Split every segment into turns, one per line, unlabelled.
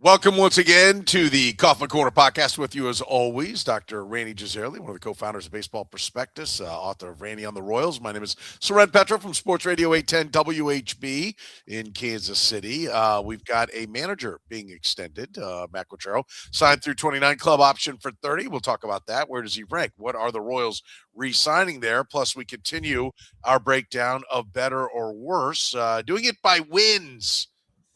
Welcome once again to the Kaufman Corner podcast. With you, as always, Dr. Rany Jazayerli, one of the co-founders of Baseball Prospectus, author of Rany on the Royals. My name is Soren Petro from Sports Radio 810 WHB in Kansas City. We've got a manager being extended, Matt Quatraro, signed through 29, club option for 30. We'll talk about that. Where does he rank? What are the Royals re-signing there? Plus, we continue our breakdown of better or worse, doing it by wins.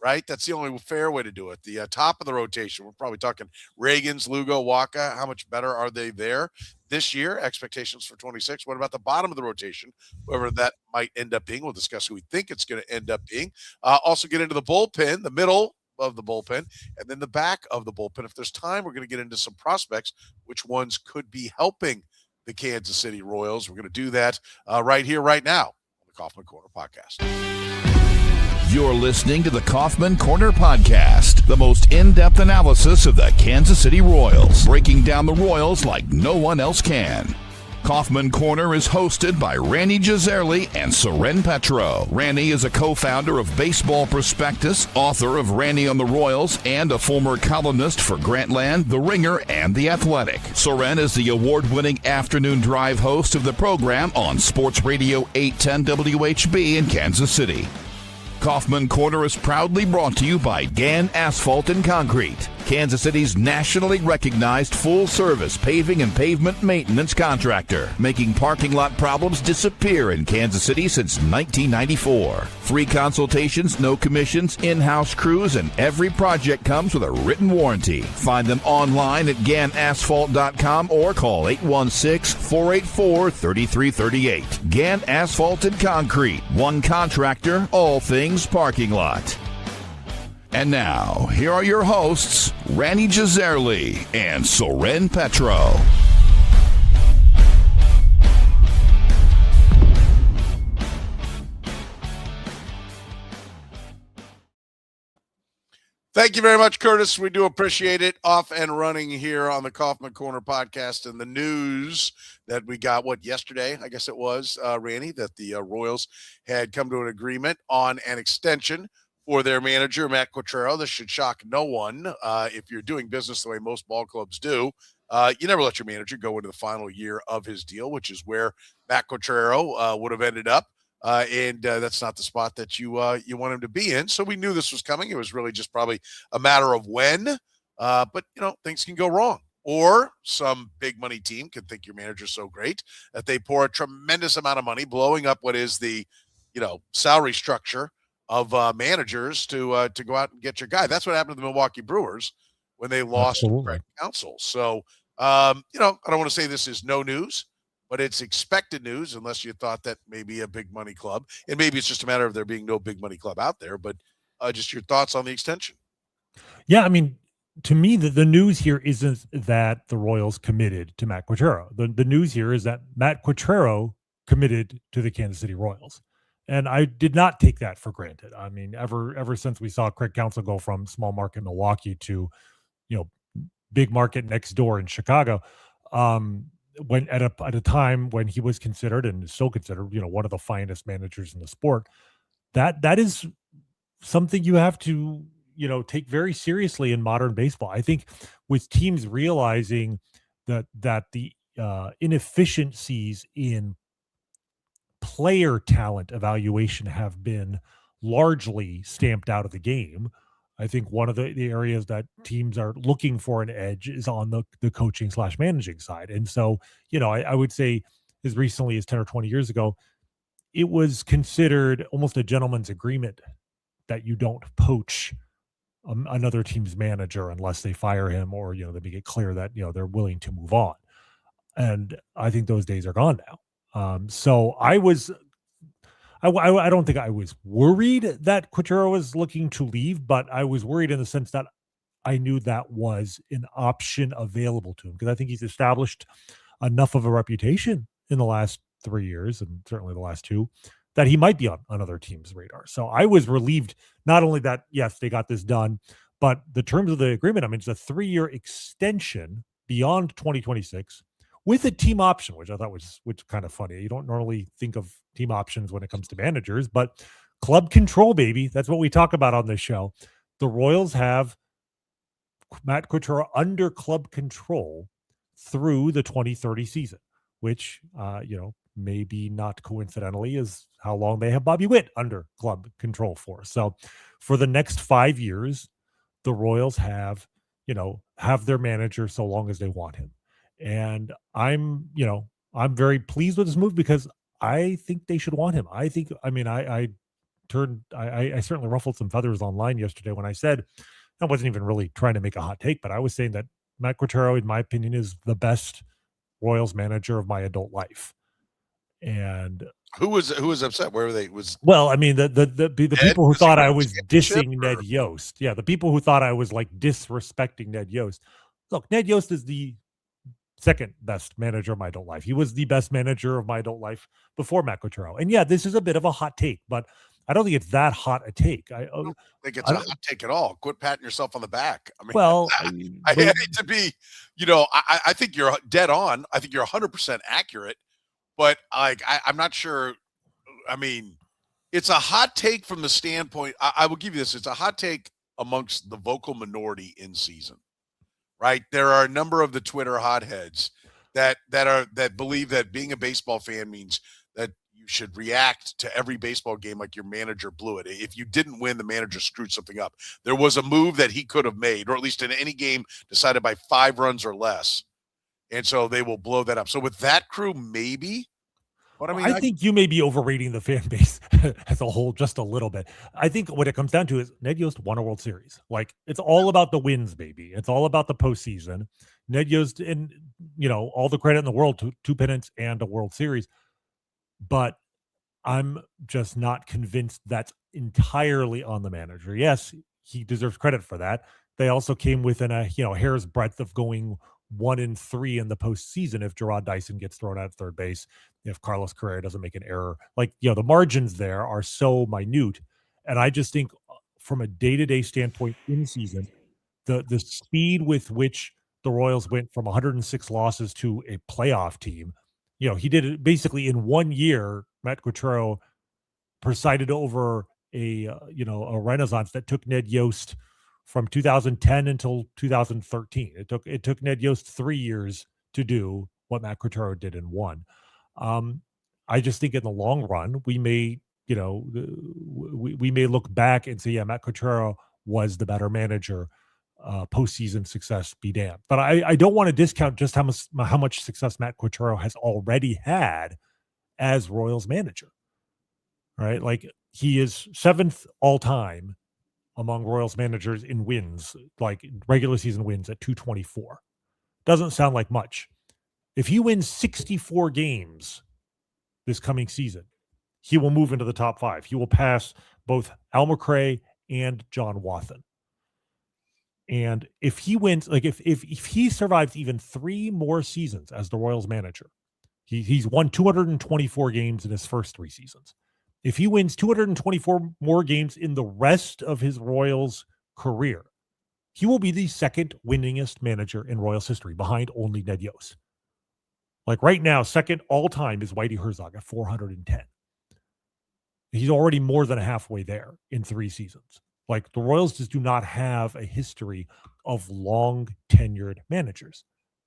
Right? That's the only fair way to do it. The top of the rotation, we're probably talking Reagans, Lugo, Waka. How much better are they there this year? Expectations for 26. What about the bottom of the rotation? Whoever that might end up being. We'll discuss who we think it's going to end up being. Also get into the bullpen, the middle of the bullpen, and then the back of the bullpen. If there's time, we're going to get into some prospects, which ones could be helping the Kansas City Royals. We're going to do that right here, right now on the Kaufman Corner podcast.
You're listening to the Kaufman Corner Podcast, the most in-depth analysis of the Kansas City Royals, breaking down the Royals like no one else can. Kaufman Corner is hosted by Rany Jazayerli and Soren Petro. Rany is a co-founder of Baseball Prospectus, author of Rany on the Royals, and a former columnist for Grantland, The Ringer, and The Athletic. Soren is the award-winning afternoon drive host of the program on Sports Radio 810 WHB in Kansas City. Kaufman Corner is proudly brought to you by Gann Asphalt and Concrete, Kansas City's nationally recognized full-service paving and pavement maintenance contractor, making parking lot problems disappear in Kansas City since 1994. Free consultations, no commissions, in-house crews, and every project comes with a written warranty. Find them online at GannAsphalt.com or call 816-484-3338. Gann Asphalt and Concrete, one contractor, all things parking lot. And now, here are your hosts, Rany Jazayerli and Soren Petro.
Thank you very much, Curtis. We do appreciate it. Off and running here on the Kaufman Corner podcast, and the news that we got, yesterday, I guess it was, Rany, that the Royals had come to an agreement on an extension for their manager, Matt Quatraro. This should shock no one. If you're doing business the way most ball clubs do, you never let your manager go into the final year of his deal, which is where Matt Quatraro would have ended up. And that's not the spot that you want him to be in. So we knew this was coming. It was really just probably a matter of when. But, things can go wrong. Or some big money team can think your manager's so great that they pour a tremendous amount of money, blowing up what is the, salary structure of managers to go out and get your guy. That's what happened to the Milwaukee Brewers when they lost Greg Counsell. So, I don't want to say this is no news, but it's expected news unless you thought that maybe a big money club, and maybe it's just a matter of there being no big money club out there, but just your thoughts on the extension.
Yeah, I mean, to me, the news here isn't that the Royals committed to Matt Quatraro. The news here is that Matt Quatraro committed to the Kansas City Royals. And I did not take that for granted. I mean, ever since we saw Craig Counsell go from small market Milwaukee to, big market next door in Chicago, when at a time when he was considered and is still considered, one of the finest managers in the sport, that is something you have to, take very seriously in modern baseball. I think with teams realizing that the inefficiencies in player talent evaluation have been largely stamped out of the game, I think one of the areas that teams are looking for an edge is on the coaching / managing side. And so, I would say as recently as 10 or 20 years ago, it was considered almost a gentleman's agreement that you don't poach another team's manager unless they fire him or, they make it clear that, they're willing to move on. And I think those days are gone now. So I don't think I was worried that Quatraro was looking to leave, but I was worried in the sense that I knew that was an option available to him because I think he's established enough of a reputation in the last 3 years and certainly the last 2 that he might be on other teams' radar. So I was relieved not only that, yes, they got this done, but the terms of the agreement, I mean, it's a 3-year extension beyond 2026. With a team option, which I thought was kind of funny. You don't normally think of team options when it comes to managers, but club control, baby. That's what we talk about on this show. The Royals have Matt Quatraro under club control through the 2030 season, which, maybe not coincidentally is how long they have Bobby Witt under club control for. So for the next 5 years, the Royals have their manager so long as they want him. And I'm very pleased with this move because I think they should want him. I certainly ruffled some feathers online yesterday when I said, I wasn't even really trying to make a hot take, but I was saying that Matt Quatraro, in my opinion, is the best Royals manager of my adult life. And
who was upset? Where were they?
The people who thought I was dissing Ned Yost. Yeah, the people who thought I was like disrespecting Ned Yost. Look, Ned Yost is the second best manager of my adult life. He was the best manager of my adult life before Matt Quatraro. And yeah, this is a bit of a hot take, but I don't think it's that hot a take.
I don't think it's a hot take at all. Quit patting yourself on the back. I mean, I hate to be, I think you're dead on. I think you're 100% accurate, but I'm not sure. I mean, it's a hot take from the standpoint. I will give you this. It's a hot take amongst the vocal minority in season, right? There are a number of the Twitter hotheads that believe that being a baseball fan means that you should react to every baseball game like your manager blew it. If you didn't win, the manager screwed something up. There was a move that he could have made, or at least in any game decided by 5 runs or less. And so they will blow that up. So with that crew, maybe. But
I think you may be overrating the fan base as a whole just a little bit. I think what it comes down to is Ned Yost won a World Series. Like, it's all about the wins, baby. It's all about the postseason. Ned Yost, and all the credit in the world to 2 pennants and a World Series. But I'm just not convinced that's entirely on the manager. Yes, he deserves credit for that. They also came within a hair's breadth of going 1-3 in the postseason if Gerard Dyson gets thrown out at third base, if Carlos Correa doesn't make an error. The margins there are so minute. And I just think from a day-to-day standpoint in season, the speed with which the Royals went from 106 losses to a playoff team, he did it basically in 1 year. Matt Quatraro presided over a renaissance that took Ned Yost from 2010 until 2013. It took Ned Yost 3 years to do what Matt Quatraro did in 1. I just think in the long run, we may look back and say, yeah, Matt Quatraro was the better manager. Postseason success be damned. But I don't want to discount just how much success Matt Quatraro has already had as Royals manager. Right? Like, he is 7th all time among Royals managers in wins, like regular season wins at 224. Doesn't sound like much. If he wins 64 games this coming season, he will move into the top 5. He will pass both Al McRae and John Wathan. And if he wins, if he survives even 3 more seasons as the Royals manager, he's won 224 games in his first 3 seasons. If he wins 224 more games in the rest of his Royals career, he will be the second winningest manager in Royals history, behind only Ned Yost. Like, right now, second all time is Whitey Herzog at 410. He's already more than halfway there in 3 seasons. Like, the Royals just do not have a history of long tenured managers.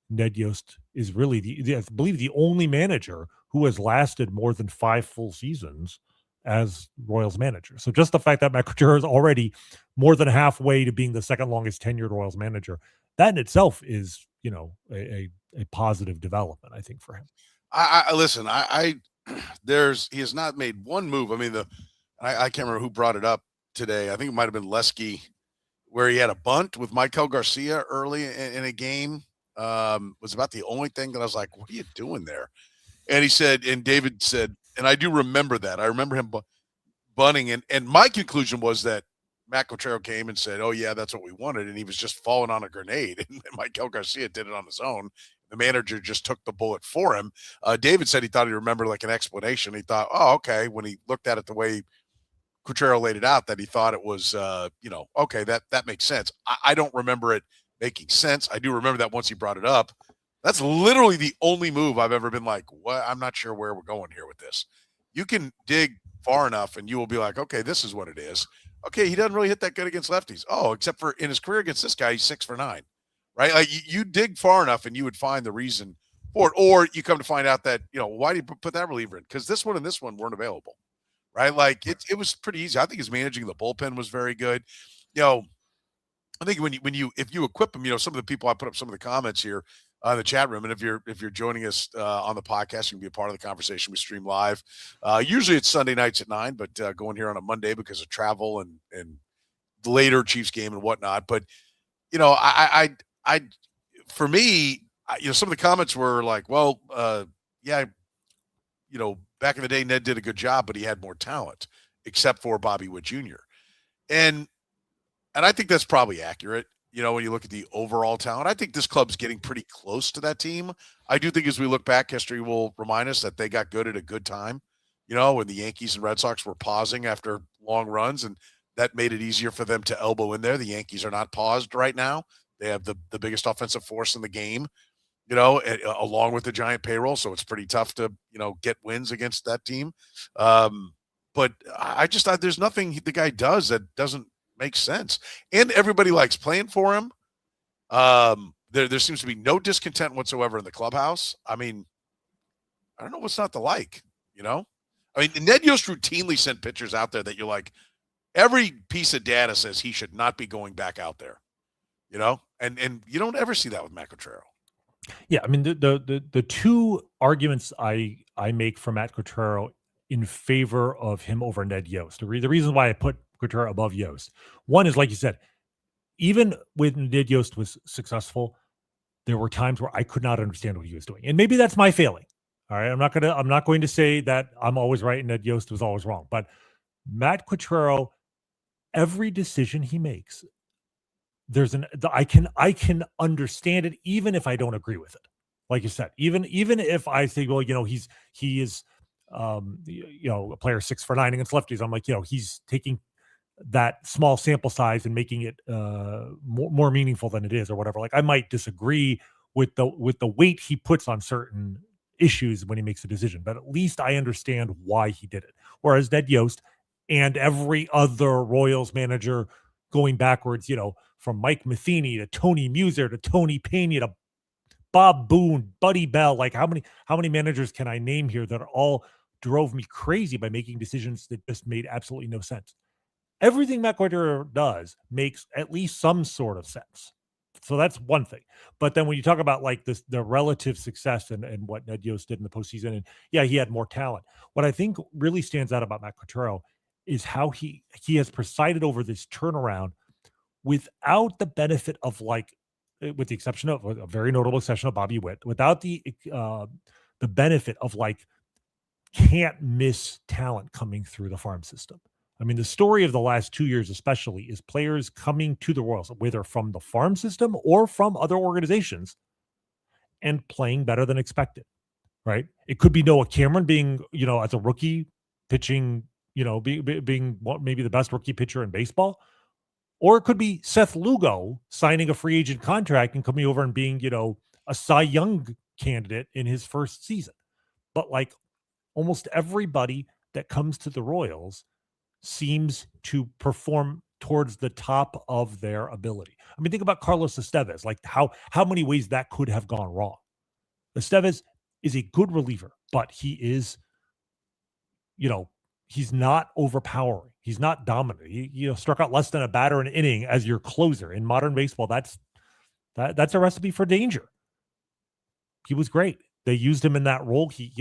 Ned Yost is really I believe the only manager who has lasted more than 5 full seasons as Royals manager. So just the fact that Matt Quatraro is already more than halfway to being the second longest tenured Royals manager, that in itself is, a positive development, I think, for him.
He has not made one move. I mean, I can't remember who brought it up today. I think it might have been Lesky, where he had a bunt with Michael Garcia early in a game. Was about the only thing that I was like, what are you doing there? And he said, and David said, and I do remember that. I remember him bunting. And my conclusion was that Matt Quatraro came and said, oh, yeah, that's what we wanted. And he was just falling on a grenade. And Michael Garcia did it on his own. The manager just took the bullet for him. David said he thought he remembered like an explanation. He thought, oh, okay. When he looked at it the way Quatraro laid it out, that he thought it was, okay, that makes sense. I don't remember it making sense. I do remember that once he brought it up. That's literally the only move I've ever been like, what? I'm not sure where we're going here with this. You can dig far enough and you will be like, okay, this is what it is. Okay, he doesn't really hit that good against lefties. Oh, except for in his career against this guy, he's 6 for 9, right? Like you dig far enough and you would find the reason for it. Or you come to find out that, why do you put that reliever in? Because this one and this one weren't available, right? Like it was pretty easy. I think his managing the bullpen was very good. I think if you equip him, some of the people, I put up some of the comments here in the chat room, and if you're joining us on the podcast, you can be a part of the conversation. We stream live. Usually it's Sunday nights at 9, but going here on a Monday because of travel and the later Chiefs game and whatnot. But I for me, some of the comments were like, well, yeah, back in the day, Ned did a good job, but he had more talent, except for Bobby Witt Jr. And I think that's probably accurate. When you look at the overall talent, I think this club's getting pretty close to that team. I do think as we look back, history will remind us that they got good at a good time, when the Yankees and Red Sox were pausing after long runs, and that made it easier for them to elbow in there. The Yankees are not paused right now. They have the biggest offensive force in the game, along with the giant payroll. So it's pretty tough to, get wins against that team. But I just thought there's nothing the guy does that doesn't makes sense, and everybody likes playing for him. There seems to be no discontent whatsoever in the clubhouse. I mean, I don't know what's not to like. I mean, Ned Yost routinely sent pitchers out there that you're like, every piece of data says he should not be going back out there. And you don't ever see that with Matt Quatraro.
Yeah, I mean the two arguments I make for Matt Quatraro in favor of him over Ned Yost. The reason why I put Quatraro above Yost. One is, like you said, even when Ned Yost was successful, there were times where I could not understand what he was doing. And maybe that's my failing. All right. I'm not going to say that I'm always right and Ned Yost was always wrong. But Matt Quatraro, every decision he makes, I can understand it even if I don't agree with it. Like you said, even if I say, well, he is a player 6 for 9 against lefties. I'm like, he's taking that small sample size and making it more meaningful than it is, or whatever. Like, I might disagree with the weight he puts on certain issues when he makes a decision, but at least I understand why he did it. Whereas Ned Yost and every other Royals manager going backwards, from Mike Matheny to Tony Muser to Tony Pena to Bob Boone, Buddy Bell, like how many managers can I name here that all drove me crazy by making decisions that just made absolutely no sense? Everything Matt Quatraro does makes at least some sort of sense. So that's one thing. But then when you talk about like the relative success and what Ned Yost did in the postseason, and yeah, he had more talent. What I think really stands out about Matt Quatraro is how he has presided over this turnaround without the benefit of, like, with the exception of a very notable exception of Bobby Witt, without the benefit of like can't miss talent coming through the farm system. I mean, the story of the last 2 years especially is players coming to the Royals, whether from the farm system or from other organizations, and playing better than expected, right? It could be Noah Cameron being, as a rookie pitching, being maybe the best rookie pitcher in baseball. Or it could be Seth Lugo signing a free agent contract and coming over and being, a Cy Young candidate in his first season. But like almost everybody that comes to the Royals seems to perform towards the top of their ability. I mean, think about Carlos Estevez, like how many ways that could have gone wrong. Estevez is a good reliever, but he is, he's not overpowering. He's not dominant. He struck out less than a batter an inning as your closer. In modern baseball, that's a recipe for danger. He was great. They used him in that role. He,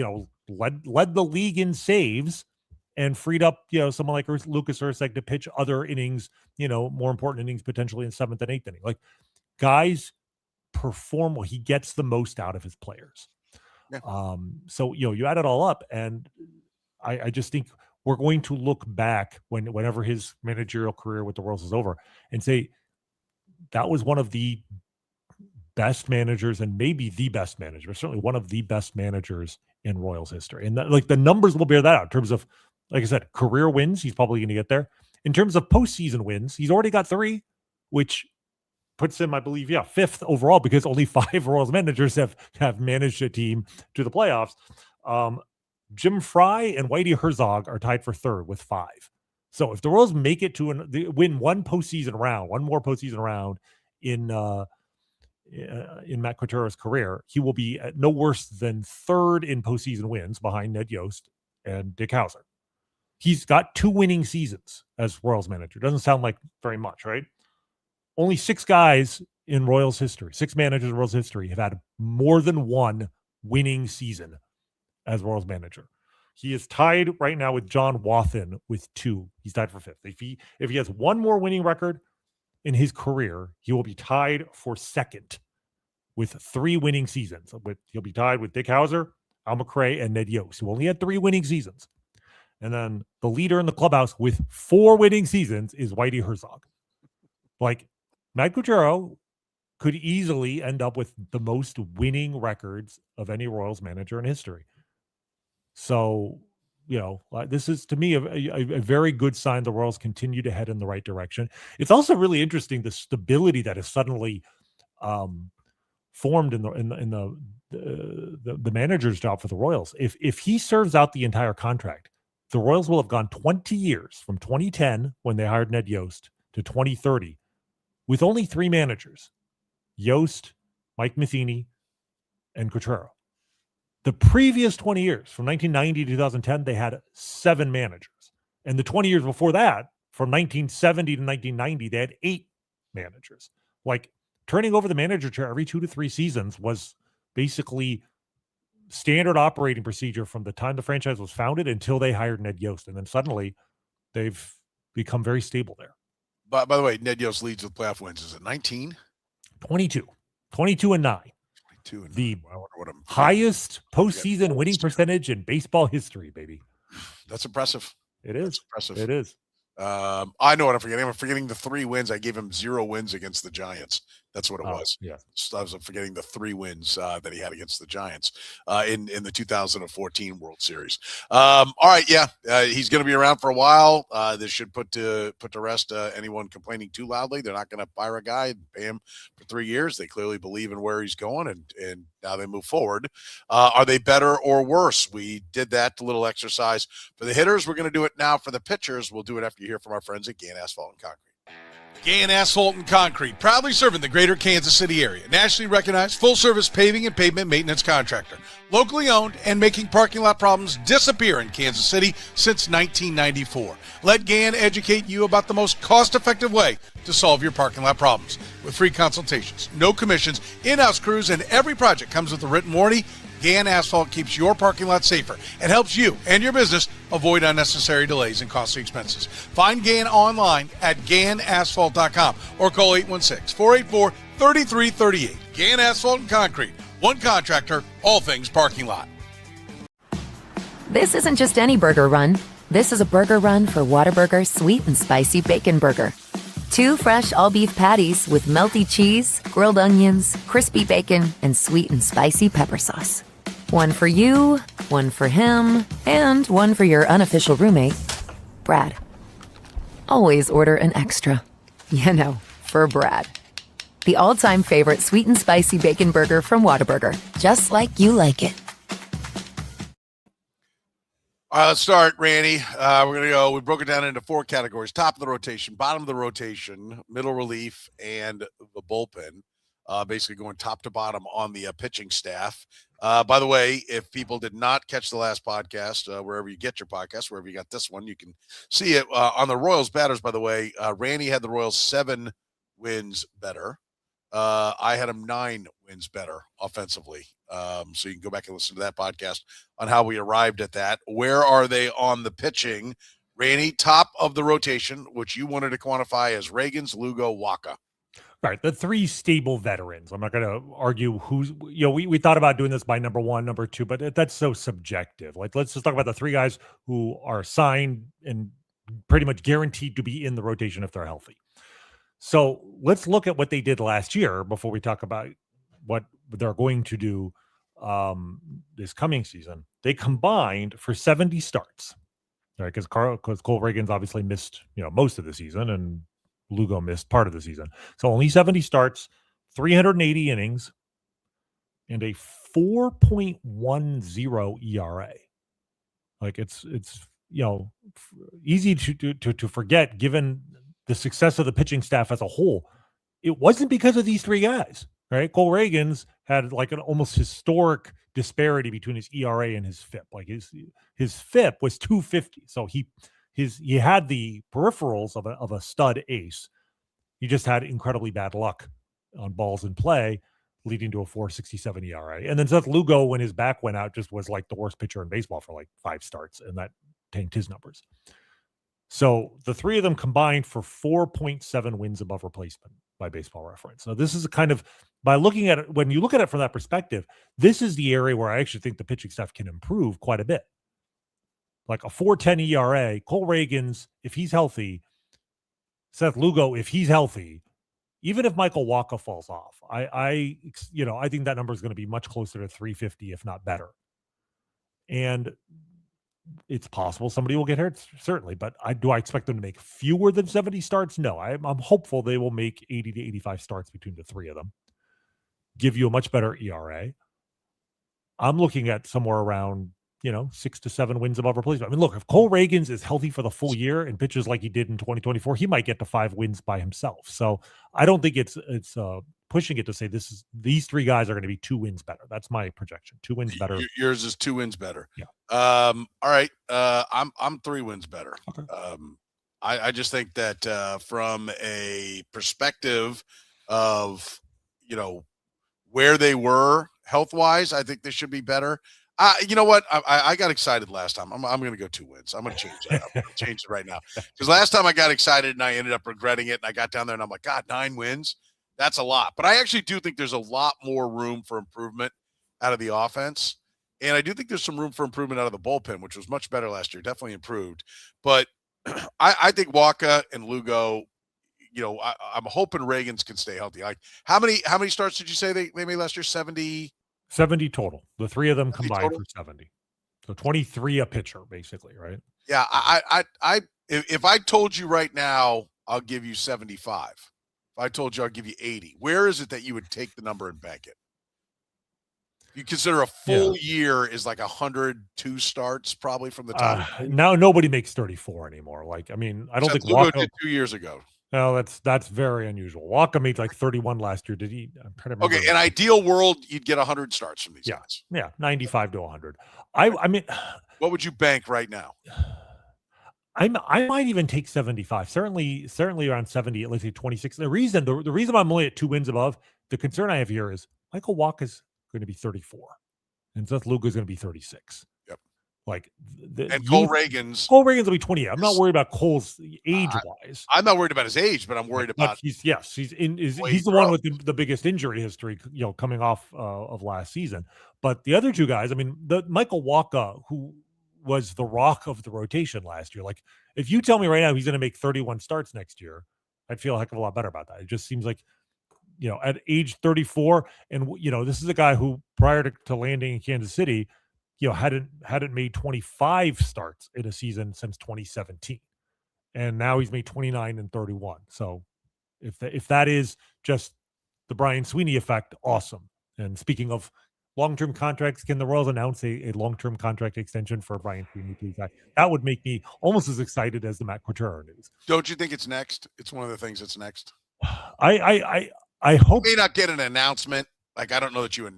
led the league in saves and freed up, someone like Lucas Ursak to pitch other innings, more important innings potentially in 7th and 8th inning. Like, guys perform well. He gets the most out of his players. Yeah. So, you add it all up, and I just think we're going to look back whenever his managerial career with the Royals is over and say that was one of the best managers, and maybe the best manager, certainly one of the best managers in Royals history. And that, like, the numbers will bear that out in terms of, like I said, career wins. He's probably going to get there. In terms of postseason wins, he's already got 3, which puts him, I believe, 5th overall, because only 5 Royals managers have managed a team to the playoffs. Jim Fry and Whitey Herzog are tied for 3rd with 5. So if the Royals make it to win one more postseason round in Matt Quatraro's career, he will be no worse than third in postseason wins behind Ned Yost and Dick Howser. He's got 2 winning seasons as Royals manager. Doesn't sound like very much, right? Only 6 guys in Royals history, 6 managers in Royals history have had more than 1 winning season as Royals manager. He is tied right now with John Wathan with 2. He's tied for 5th. If he has 1 more winning record in his career, he will be tied for 2nd with 3 winning seasons. He'll be tied with Dick Howser, Al McRae, and Ned Yost, who only had 3 winning seasons. And then the leader in the clubhouse with 4 winning seasons is Whitey Herzog. Like, Matt Quatraro could easily end up with the most winning records of any Royals manager in history. So, this is, to me, a very good sign the Royals continue to head in the right direction. It's also really interesting, the stability that has suddenly formed in the manager's job for the Royals. If he serves out the entire contract, the Royals will have gone 20 years from 2010, when they hired Ned Yost, to 2030 with only 3 managers: Yost, Mike Matheny, and Quatraro. The previous 20 years, from 1990 to 2010, they had 7 managers. And the 20 years before that, from 1970 to 1990, they had 8 managers. Like, turning over the manager chair every 2 to 3 seasons was basically standard operating procedure from the time the franchise was founded until they hired Ned Yost. And then suddenly they've become very stable there.
By the way, Ned Yost leads with playoff wins. Is it 19?
22 and 9. The highest postseason winning percentage in baseball history, baby.
That's impressive.
It is.
That's impressive.
It is.
I know what I'm forgetting. I'm forgetting the 3 wins. I gave him 0 wins against the Giants. That's what it was.
Yeah.
So I was forgetting the 3 wins that he had against the Giants in the 2014 World Series. All right, yeah, he's going to be around for a while. This should put to rest anyone complaining too loudly. They're not going to fire a guy and pay him for 3 years. They clearly believe in where he's going, and now they move forward. Are they better or worse? We did that little exercise for the hitters. We're going to do it now for the pitchers. We'll do it after you hear from our friends at Gann Asphalt and Concrete. Gann Asphalt and Concrete, proudly serving the greater Kansas City area. Nationally recognized full-service paving and pavement maintenance contractor. Locally owned and making parking lot problems disappear in Kansas City since 1994. Let Gann educate you about the most cost-effective way to solve your parking lot problems. With free consultations, no commissions, in-house crews, and every project comes with a written warranty, Gann Asphalt keeps your parking lot safer and helps you and your business avoid unnecessary delays and costly expenses. Find Gann online at GannAsphalt.com or call 816-484-3338. Gann Asphalt and Concrete. One contractor, all things parking lot.
This isn't just any burger run. This is a burger run for Whataburger Sweet and Spicy Bacon Burger. 2 fresh all-beef patties with melty cheese, grilled onions, crispy bacon, and sweet and spicy pepper sauce. 1 for you, 1 for him, and 1 for your unofficial roommate, Brad. Always order an extra. For Brad. The all-time favorite sweet and spicy bacon burger from Whataburger. Just like you like it.
All right, let's start, Rany. We're going to go. We broke it down into 4 categories: top of the rotation, bottom of the rotation, middle relief, and the bullpen. Basically going top to bottom on the pitching staff. By the way, if people did not catch the last podcast, wherever you get your podcast, wherever you got this one, you can see it on the Royals batters. By the way, Rany had the Royals 7 wins better. I had them 9 wins better offensively. So you can go back and listen to that podcast on how we arrived at that. Where are they on the pitching? Rany, top of the rotation, which you wanted to quantify as Ragans, Lugo, Waka.
Right, the 3 stable veterans. I'm not going to argue who's, we thought about doing this by number 1, number 2, but that's so subjective. Like, let's just talk about the 3 guys who are signed and pretty much guaranteed to be in the rotation if they're healthy. So let's look at what they did last year before we talk about what they're going to do this coming season. They combined for 70 starts, right? Because Cole Reagans obviously missed most of the season, and Lugo missed part of the season. So only 70 starts, 380 innings, and a 4.10 ERA. Like it's easy to forget given the success of the pitching staff as a whole. It wasn't because of these three guys, right? Cole Reagans had like an almost historic disparity between his ERA and his FIP. Like his FIP was 250. So he had the peripherals of a stud ace. He just had incredibly bad luck on balls in play, leading to a 4.67 ERA. And then Seth Lugo, when his back went out, just was like the worst pitcher in baseball for like 5 starts, and that tanked his numbers. So the three of them combined for 4.7 wins above replacement by Baseball Reference. So this is a kind of, by looking at it, when you look at it from that perspective, this is the area where I actually think the pitching staff can improve quite a bit. Like a 4.10 ERA, Cole Reagans, if he's healthy, Seth Lugo, if he's healthy, even if Michael Wacha falls off, I think that number is going to be much closer to 350, if not better. And it's possible somebody will get hurt, certainly, but do I expect them to make fewer than 70 starts? No, I'm hopeful they will make 80 to 85 starts between the three of them, give you a much better ERA. I'm looking at somewhere around 6 to 7 wins above replacement. I mean, look, if Cole Reagans is healthy for the full year and pitches like he did in 2024, he might get to 5 wins by himself. So I don't think it's pushing it to say these three guys are going to be 2 wins better. That's my projection. 2 wins better.
Yours is 2 wins better.
Yeah.
All right. I'm 3 wins better.
Okay.
I just think that from a perspective of where they were health wise, I think they should be better. You know what? I got excited last time. I'm going to go 2 wins. I'm going to change that. I'm going to change it right now. Because last time I got excited and I ended up regretting it. And I got down there and I'm like, God, 9 wins. That's a lot. But I actually do think there's a lot more room for improvement out of the offense. And I do think there's some room for improvement out of the bullpen, which was much better last year. Definitely improved. But I think Wacha and Lugo, I'm hoping Reagans can stay healthy. Like how many starts did you say they made last year? 70
total. The three of them combined for 70. So 23 a pitcher, basically, right?
Yeah. If I told you right now, I'll give you 75. If I told you I'll give you 80, where is it that you would take the number and bank it? You consider a full year is like 102 starts probably from the top.
Now nobody makes 34 anymore. Like, I mean, I don't think
Lugo did 2 years ago.
No, that's very unusual. Wacha made like 31 last year. Did he? I'm trying to remember.
Okay, in ideal world, you'd get 100 starts from these guys.
Yeah, 95 to 100. I mean,
what would you bank right now?
I might even take 75. Certainly around 70, at least 26. The reason I'm only at 2 wins above, the concern I have here is Michael Wacha's going to be 34, and Seth Lugo is going to be 36.
Yep.
Like
Cole Reagans
will be 28. I'm not worried about Cole's age wise.
I'm not worried about his age, but I'm worried about
he's the one with the biggest injury history, coming off of last season. But the other 2 guys, I mean, the Michael Wacha, who was the rock of the rotation last year. Like, if you tell me right now he's going to make 31 starts next year, I'd feel a heck of a lot better about that. It just seems like, at age 34, and this is a guy who prior to landing in Kansas City, hadn't made 25 starts in a season since 2017, and now he's made 29 and 31. So if that is just the Brian Sweeney effect, awesome. And speaking of long-term contracts, can the Royals announce a long-term contract extension for Brian Sweeney, please? That would make me almost as excited as the Matt Quatraro news.
Don't you think it's next? It's one of the things that's next.
I hope
you may not get an announcement. Like, I don't know that you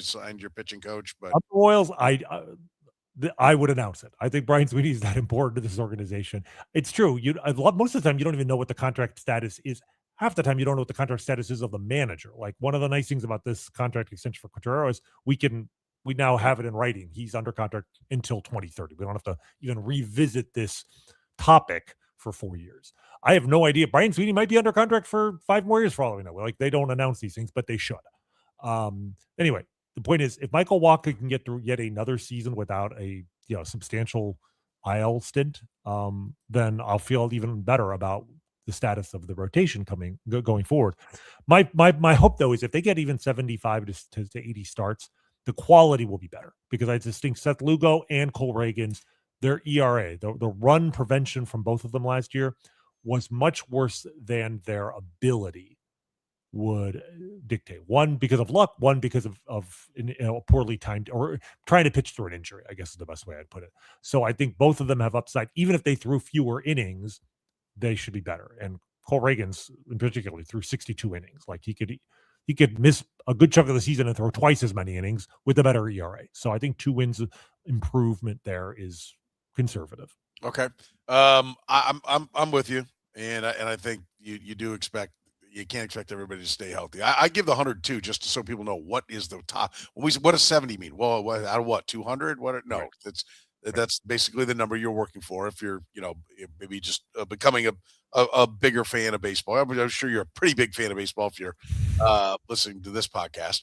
signed your pitching coach, but
the Royals, I would announce it. I think Brian Sweeney is that important to this organization. It's true. Most of the time you don't even know what the contract status is. Half the time you don't know what the contract status is of the manager. Like, one of the nice things about this contract extension for Quatraro is we now have it in writing. He's under contract until 2030. We don't have to even revisit this topic for 4 years. I have no idea. Brian Sweeney might be under contract for 5 more years for all we know. Like, they don't announce these things, but they should. Anyway, the point is, if Michael Wacha can get through yet another season without a substantial IL stint, then I'll feel even better about the status of the rotation going forward. My hope, though, is if they get even 75 to 80 starts, the quality will be better, because I just think Seth Lugo and Cole Reagans, their ERA, the run prevention from both of them last year was much worse than their ability would dictate. One because of luck, one because of poorly timed or trying to pitch through an injury, I guess is the best way I'd put it. So I think both of them have upside. Even if they threw fewer innings, they should be better. And Cole Reagan's in particularly threw 62 innings. Like he could miss a good chunk of the season and throw twice as many innings with a better ERA. So I think 2 wins improvement there is conservative.
Okay. I'm with you. And I think you do expect, you can't expect everybody to stay healthy. I give the 102 just so people know what is the top. What does 70 mean? Well, out of what, 200? No, right. That's basically the number you're working for. If you're, maybe just becoming a bigger fan of baseball. I'm sure you're a pretty big fan of baseball if you're listening to this podcast.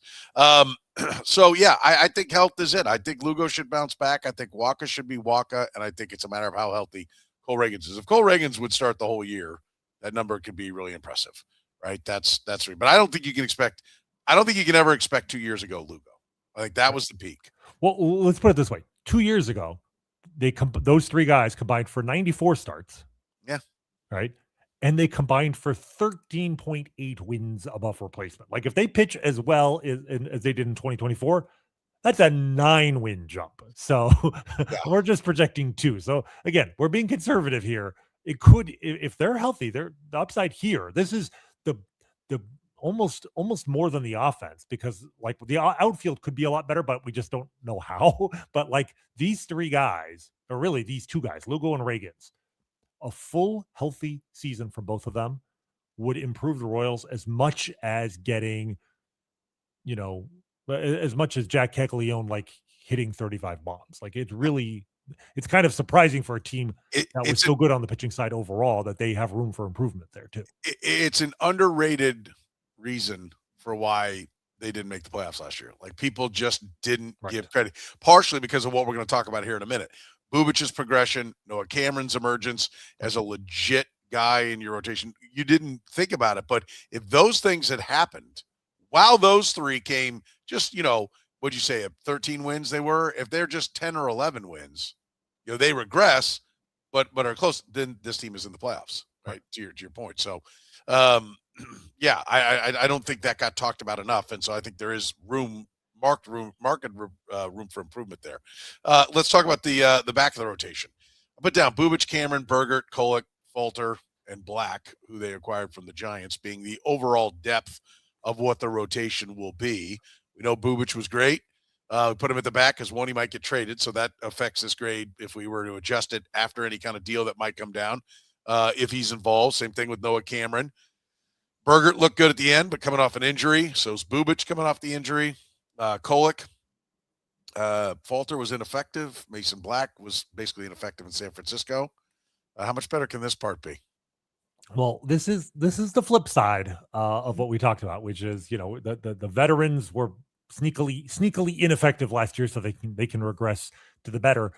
So yeah, I think health is it. I think Lugo should bounce back. I think Waka should be Waka, and I think it's a matter of how healthy Cole Reagans is. If Cole Reagans would start the whole year, that number could be really impressive. Right. That's right. But I don't think you can ever expect 2 years ago, Lugo. I think that was the peak.
Well, let's put it this way. 2 years ago, those 3 guys combined for 94 starts.
Yeah.
Right. And they combined for 13.8 wins above replacement. Like if they pitch as well as they did in 2024, that's a 9-win jump. So we're just projecting 2. So again, we're being conservative here. It could, if they're healthy, they're the upside here. This is the almost more than the offense, because like the outfield could be a lot better, but we just don't know how. But like these 3 guys, or really these 2 guys, Lugo and Reagans, a full healthy season for both of them would improve the Royals as much as getting, as much as Jack Caglione like hitting 35 bombs. Like it's kind of surprising for a team that was so good on the pitching side overall that they have room for improvement there too.
It's an underrated reason for why they didn't make the playoffs last year. Like people just didn't give credit, partially because of what we're going to talk about here in a minute. Bubic's progression, Noah Cameron's emergence as a legit guy in your rotation. You didn't think about it, but if those things had happened while those 3 came, just, what'd you say, 13 wins they were? If they're just 10 or 11 wins, they regress, but are close, then this team is in the playoffs, right? To your point. So, yeah, I don't think that got talked about enough, and so I think there is market room for improvement there. Let's talk about the back of the rotation. I put down Bubic, Cameron, Bergert, Kolek, Falter, and Black, who they acquired from the Giants, being the overall depth of what the rotation will be. We know Bubic was great. We put him at the back because he might get traded, so that affects this grade if we were to adjust it after any kind of deal that might come down. If he's involved, same thing with Noah Cameron. Bergert looked good at the end, but coming off an injury. So is Bubic coming off the injury. Kolek. Falter was ineffective. Mason Black was basically ineffective in San Francisco. How much better can this part be?
Well, this is the flip side of what we talked about, which is, the veterans were sneakily ineffective last year, so they can regress to the better.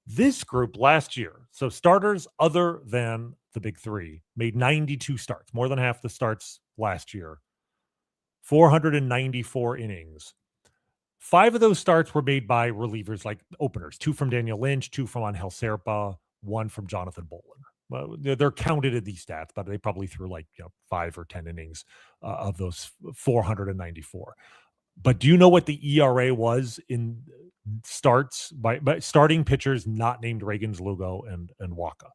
This group last year, so starters other than the big 3, made 92 starts, more than half the starts last year, 494 innings. 5 of those starts were made by relievers, like openers, 2 from Daniel Lynch, 2 from Angel Serpa, 1 from Jonathan Bolin. Well, they're counted in these stats, but they probably threw 5 or 10 innings of those 494. But do you know what the ERA was in starts by starting pitchers not named Reagans, Lugo, and Waka?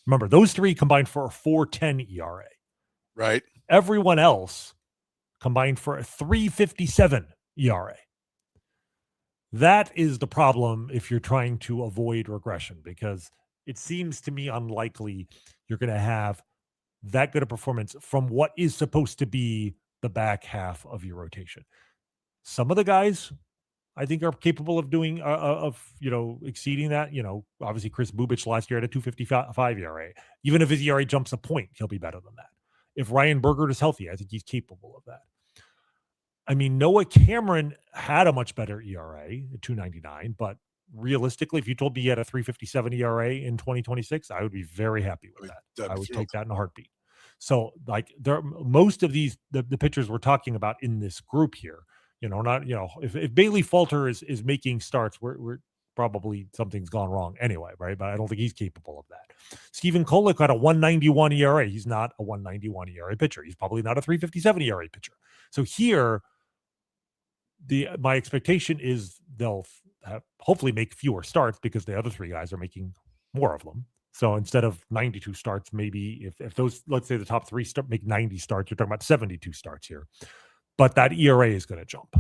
Remember, those 3 combined for a 4.10 ERA.
Right.
Everyone else combined for a 3.57 ERA. That is the problem if you're trying to avoid regression, because it seems to me unlikely you're going to have that good a performance from what is supposed to be the back half of your rotation. Some of the guys I think are capable of doing exceeding that. Obviously Chris Bubic last year had a 2.55 ERA. Even if his ERA jumps a point, he'll be better than that. If Ryan Bergert is healthy, I think he's capable of that. I mean, Noah Cameron had a much better ERA at 2.99, but realistically, if you told me he had a 3.57 ERA in 2026, I would be very happy with that. I would take that in a heartbeat. So, most of these the pitchers we're talking about in this group here, if Bailey Falter is making starts, we're probably something's gone wrong anyway, right? But I don't think he's capable of that. Stephen Kolek had a 191 ERA. He's not a 191 ERA pitcher. He's probably not a 357 ERA pitcher. So here, my expectation is they'll hopefully make fewer starts because the other three guys are making more of them. So instead of 92 starts, maybe if those, let's say the top three make 90 starts, you're talking about 72 starts here. But that ERA is going to jump.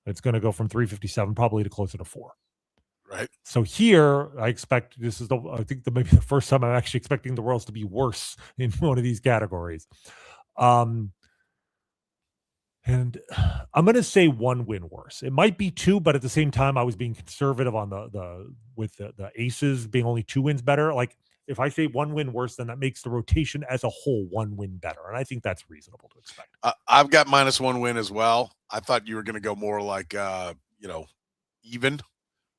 It's going to go from 357 probably to closer to 4.
Right.
So here, I expect maybe the first time I'm actually expecting the Royals to be worse in one of these categories. And I'm going to say 1 win worse. It might be 2, but at the same time, I was being conservative on the Aces being only 2 wins better. Like if I say 1 win worse, then that makes the rotation as a whole 1 win better. And I think that's reasonable to expect.
I've got -1 win as well. I thought you were going to go more like, even.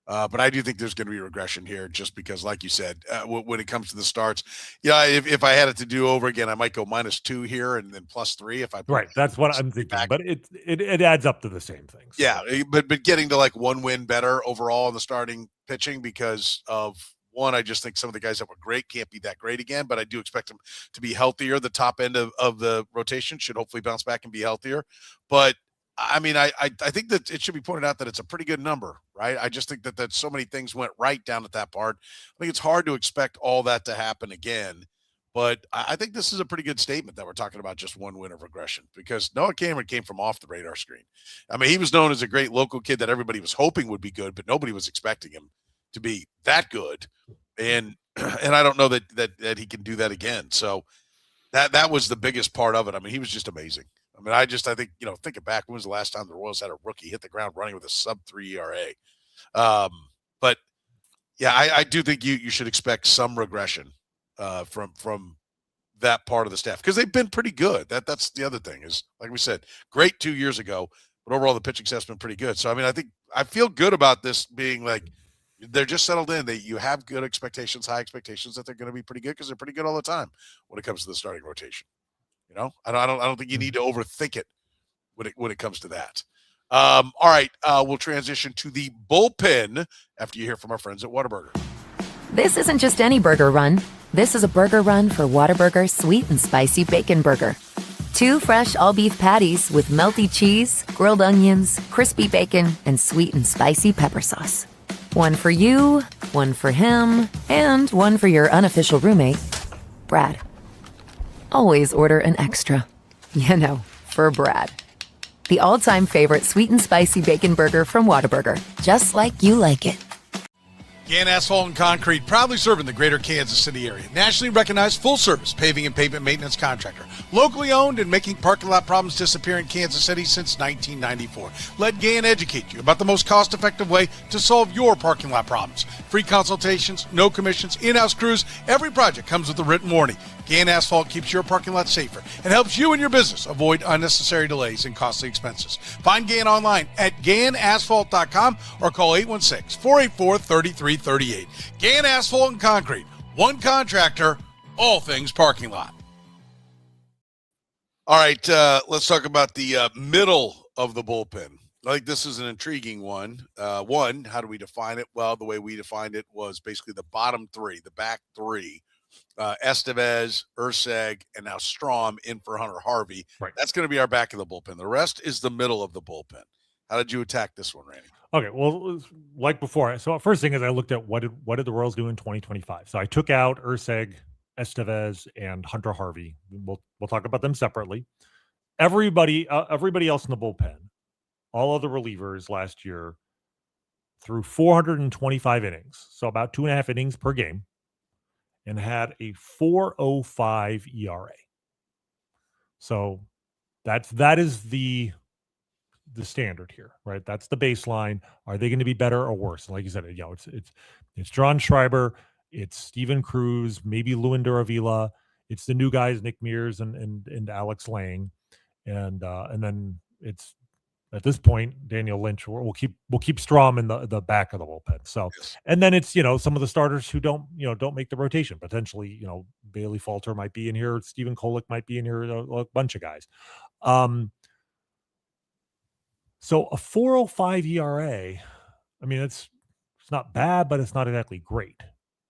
But I do think there's going to be regression here just because, like you said, when it comes to the starts, if I had it to do over again, I might go -2 here and then +3 if I
right. That's what I'm thinking, but it adds up to the same thing. So.
Yeah, but getting to like 1 win better overall in the starting pitching because of one, I just think some of the guys that were great can't be that great again, but I do expect them to be healthier. The top end of the rotation should hopefully bounce back and be healthier, but I mean, I think that it should be pointed out that it's a pretty good number, right? I just think that so many things went right down at that part. I think it's hard to expect all that to happen again, but I think this is a pretty good statement that we're talking about just 1 win of regression because Noah Cameron came from off the radar screen. I mean, he was known as a great local kid that everybody was hoping would be good, but nobody was expecting him to be that good. And I don't know that he can do that again. So that was the biggest part of it. I mean, he was just amazing. I mean, I think, thinking back, when was the last time the Royals had a rookie hit the ground running with a sub-3 ERA? But yeah, I do think you should expect some regression from that part of the staff because they've been pretty good. That's the other thing is, like we said, great 2 years ago, but overall the pitching staff's been pretty good. So, I mean, I feel good about this being like they're just settled in. You have good expectations, high expectations that they're going to be pretty good because they're pretty good all the time when it comes to the starting rotation. I don't think you need to overthink it when it comes to that. All right, we'll transition to the bullpen after you hear from our friends at Whataburger.
This isn't just any burger run. This is a burger run for Whataburger Sweet and Spicy Bacon Burger. 2 fresh all-beef patties with melty cheese, grilled onions, crispy bacon, and sweet and spicy pepper sauce. 1 for you, 1 for him, and 1 for your unofficial roommate, Brad. Always order an extra. For Brad. The all-time favorite sweet and spicy bacon burger from Whataburger. Just like you like it.
Gann Asphalt and Concrete, proudly serving the greater Kansas City area. Nationally recognized full-service paving and pavement maintenance contractor. Locally owned and making parking lot problems disappear in Kansas City since 1994. Let Gann educate you about the most cost-effective way to solve your parking lot problems. Free consultations, no commissions, in-house crews. Every project comes with a written warning. Gann Asphalt keeps your parking lot safer and helps you and your business avoid unnecessary delays and costly expenses. Find Gann online at GannAsphalt.com or call 816-484-3338. Gann Asphalt and Concrete. One contractor, all things parking lot. All right, let's talk about the middle of the bullpen. I think this is an intriguing one. One, how do we define it? Well, the way we defined it was basically the bottom 3, the back 3. Estevez, Urseg, and now Strahm in for Hunter Harvey.
Right.
That's going to be our back of the bullpen. The rest is the middle of the bullpen. How did you attack this one, Rany?
Okay, well, like before, so first thing is I looked at what did the Royals do in 2025. So I took out Urseg, Estevez, and Hunter Harvey. We'll talk about them separately. Everybody else in the bullpen, all of the relievers last year, threw 425 innings, so about 2.5 innings per game, and had a 4.05 ERA. So that is the standard here, right? That's the baseline. Are they going to be better or worse? Like you said, it's John Schreiber, it's Steven Cruz, maybe Luinder Avila, it's the new guys Nick Mears and Alex Lang, and then it's at this point Daniel Lynch. We'll keep Strahm in the back of the bullpen. So,
yes. And
then it's some of the starters who don't make the rotation. Potentially Bailey Falter might be in here, Stephen Kolek might be in here, a bunch of guys. So a 4.05 ERA, I mean, it's It's not bad, but it's not exactly great.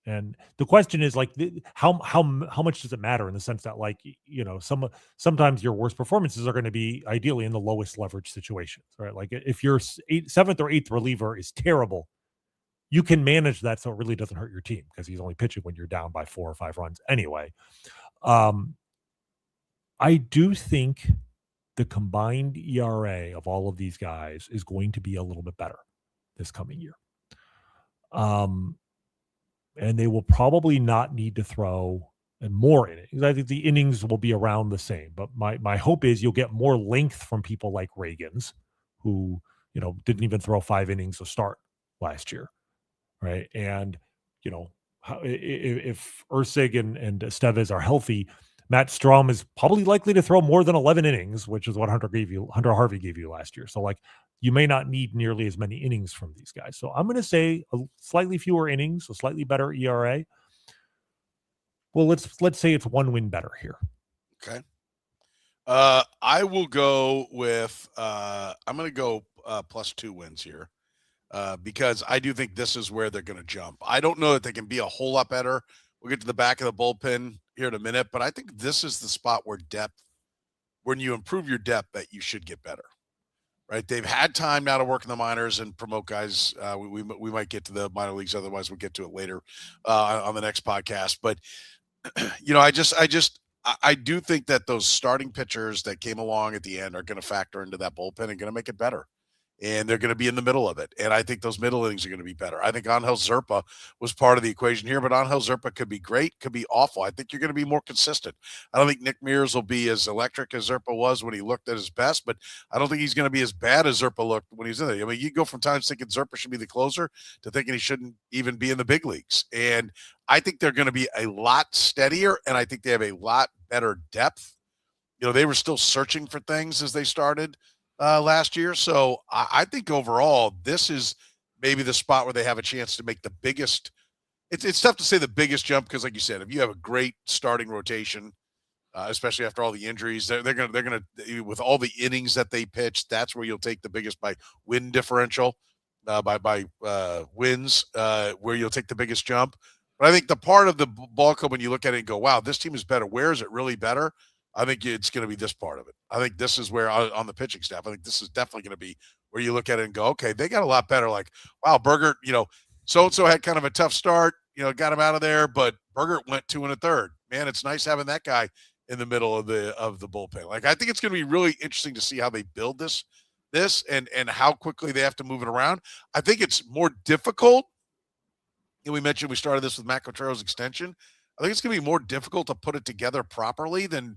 And the question is like, how much does it matter in the sense that, like, sometimes your worst performances are going to be ideally in the lowest leverage situations, right? Like if your seventh or eighth reliever is terrible, you can manage that so it really doesn't hurt your team because he's only pitching when you're down by 4 or 5 runs anyway. I do think the combined ERA of all of these guys is going to be a little bit better this coming year. And they will probably not need to throw more innings. I think the innings will be around the same, but my hope is you'll get more length from people like Reagans, who, didn't even throw 5 innings to start last year, right? And, if Ursig and Estevez are healthy, Matt Strahm is probably likely to throw more than 11 innings, which is what Hunter Harvey gave you last year. So, like, you may not need nearly as many innings from these guys. So I'm going to say a slightly fewer innings, a slightly better ERA. Well, let's say it's 1 win better here.
Okay. I will go with I'm going to go plus 2 wins here because I do think this is where they're going to jump. I don't know that they can be a whole lot better. We'll get to the back of the bullpen here in a minute, but I think this is the spot where when you improve your depth, that you should get better. Right, they've had time now to work in the minors and promote guys. We might get to the minor leagues, otherwise we'll get to it later on the next podcast. But I do think that those starting pitchers that came along at the end are going to factor into that bullpen and going to make it better. And they're going to be in the middle of it. And I think those middle innings are going to be better. I think Angel Zerpa was part of the equation here, but Angel Zerpa could be great, could be awful. I think you're going to be more consistent. I don't think Nick Mears will be as electric as Zerpa was when he looked at his best, but I don't think he's going to be as bad as Zerpa looked when he's in there. I mean, you go from times thinking Zerpa should be the closer to thinking he shouldn't even be in the big leagues. And I think they're going to be a lot steadier, and I think they have a lot better depth. They were still searching for things as they started last year. So I think overall, this is maybe the spot where they have a chance to make the biggest. It's tough to say the biggest jump because, like you said, if you have a great starting rotation, especially after all the injuries, they're gonna with all the innings that they pitch, that's where you'll take the biggest by win differential, by wins, where you'll take the biggest jump. But I think the part of the ball club when you look at it and go, wow, this team is better. Where is it really better? I think it's going to be this part of it. I think this is where on the pitching staff, I think this is definitely going to be where you look at it and go, okay, they got a lot better. Like, wow, Bergert, so-and-so had kind of a tough start, got him out of there, but Bergert went 2 1/3. Man, it's nice having that guy in the middle of the bullpen. Like, I think it's going to be really interesting to see how they build this and how quickly they have to move it around. I think it's more difficult. We mentioned we started this with Matt Quatraro's extension. I think it's going to be more difficult to put it together properly than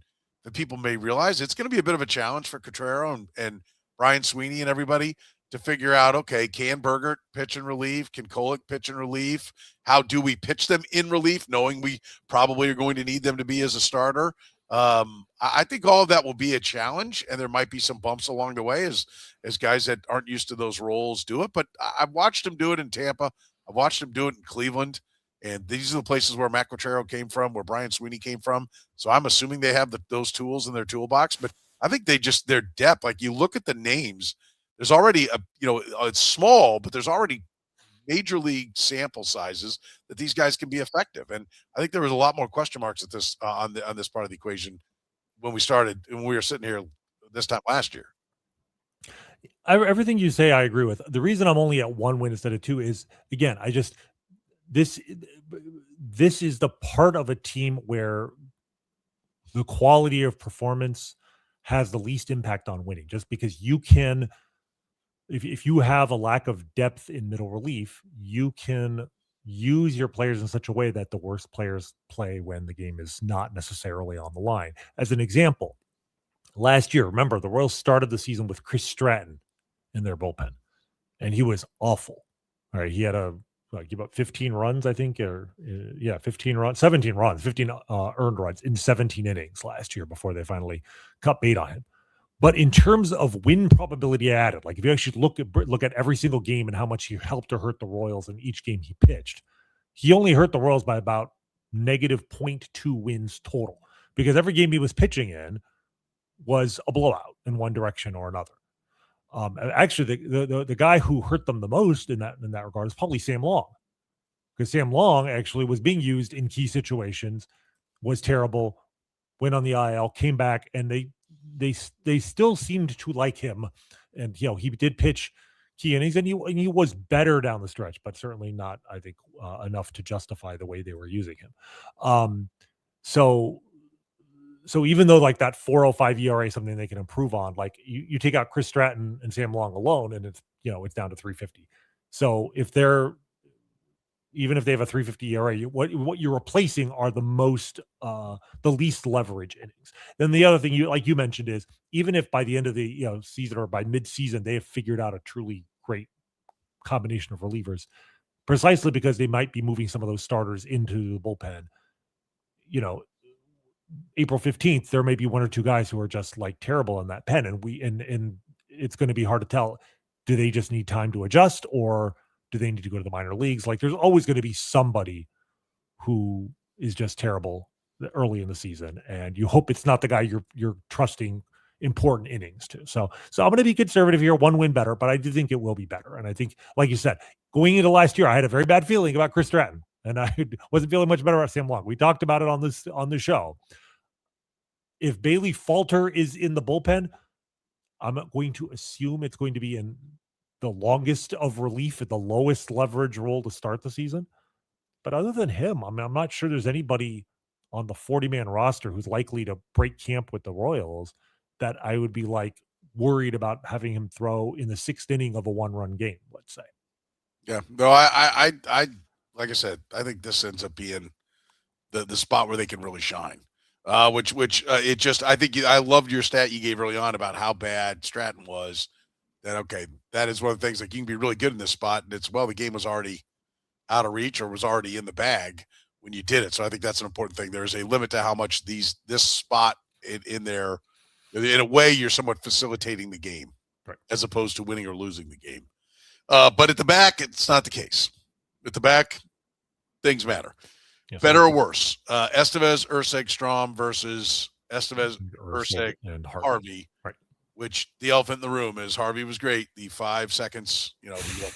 people may realize. It's going to be a bit of a challenge for Quatraro and Brian Sweeney and everybody to figure out, okay, can Bergert pitch in relief? Can Kolek pitch in relief? How do we pitch them in relief, knowing we probably are going to need them to be as a starter? I think all of that will be a challenge, and there might be some bumps along the way as guys that aren't used to those roles do it. But I've watched him do it in Tampa. I've watched him do it in Cleveland. And these are the places where Matt Quatraro came from, where Brian Sweeney came from. So I'm assuming they have those tools in their toolbox. But I think their depth, like you look at the names, there's already it's small, but there's already major league sample sizes that these guys can be effective. And I think there was a lot more question marks at this on this part of the equation when we were sitting here this time last year.
Everything you say, I agree with. The reason I'm only at 1 win instead of 2 is, again, this is the part of a team where the quality of performance has the least impact on winning, just because you can, if you have a lack of depth in middle relief, you can use your players in such a way that the worst players play when the game is not necessarily on the line. As an example, last year, remember, the Royals started the season with Chris Stratton in their bullpen, and he was awful. All right, he had give up 15 runs, I think, 17 runs, 15 earned runs in 17 innings last year before they finally cut bait on him. But in terms of win probability added, like if you actually look at every single game and how much he helped or hurt the Royals in each game he pitched, he only hurt the Royals by about negative 0.2 wins total, because every game he was pitching in was a blowout in one direction or another. Actually, the guy who hurt them the most in that regard is probably Sam Long, because Sam Long actually was being used in key situations, was terrible, went on the IL, came back, and they still seemed to like him, and he did pitch key innings, and he was better down the stretch, but certainly not, I think, enough to justify the way they were using him. So even though like that 4.05 ERA is something they can improve on, like you take out Chris Stratton and Sam Long alone, and it's down to 3.50. So even if they have a 3.50 ERA, what you're replacing are the least leverage innings. Then the other thing you mentioned is, even if by the end of the season or by mid-season they have figured out a truly great combination of relievers, precisely because they might be moving some of those starters into the bullpen, April 15th, there may be one or two guys who are just like terrible in that pen. And it's going to be hard to tell. Do they just need time to adjust, or do they need to go to the minor leagues? Like, there's always going to be somebody who is just terrible early in the season, and you hope it's not the guy you're trusting important innings to. So I'm going to be conservative here. One win better, but I do think it will be better. And I think, like you said, going into last year, I had a very bad feeling about Chris Stratton, and I wasn't feeling much better about Sam Long. We talked about it on the show. If Bailey Falter is in the bullpen, I'm going to assume it's going to be in the longest of relief at the lowest leverage role to start the season. But other than him, I'm not sure there's anybody on the 40-man roster who's likely to break camp with the Royals that I would be like worried about having him throw in the sixth inning of a one-run game, let's say.
Yeah, no, I like I said, I think this ends up being the spot where they can really shine. Which it just, I think I loved your stat you gave early on about how bad Stratton was. That is one of the things, like, you can be really good in this spot, and the game was already out of reach or was already in the bag when you did it. So I think that's an important thing. There's a limit to how much this spot in there, in a way, you're somewhat facilitating the game,
right,
as opposed to winning or losing the game. But at the back, it's not the case. At the back, things matter. Yes, better or worse? Estevez, Urseg, Strahm versus Estevez, Urseg, and Harvey.
Right.
Which the elephant in the room is Harvey was great. The 5 seconds,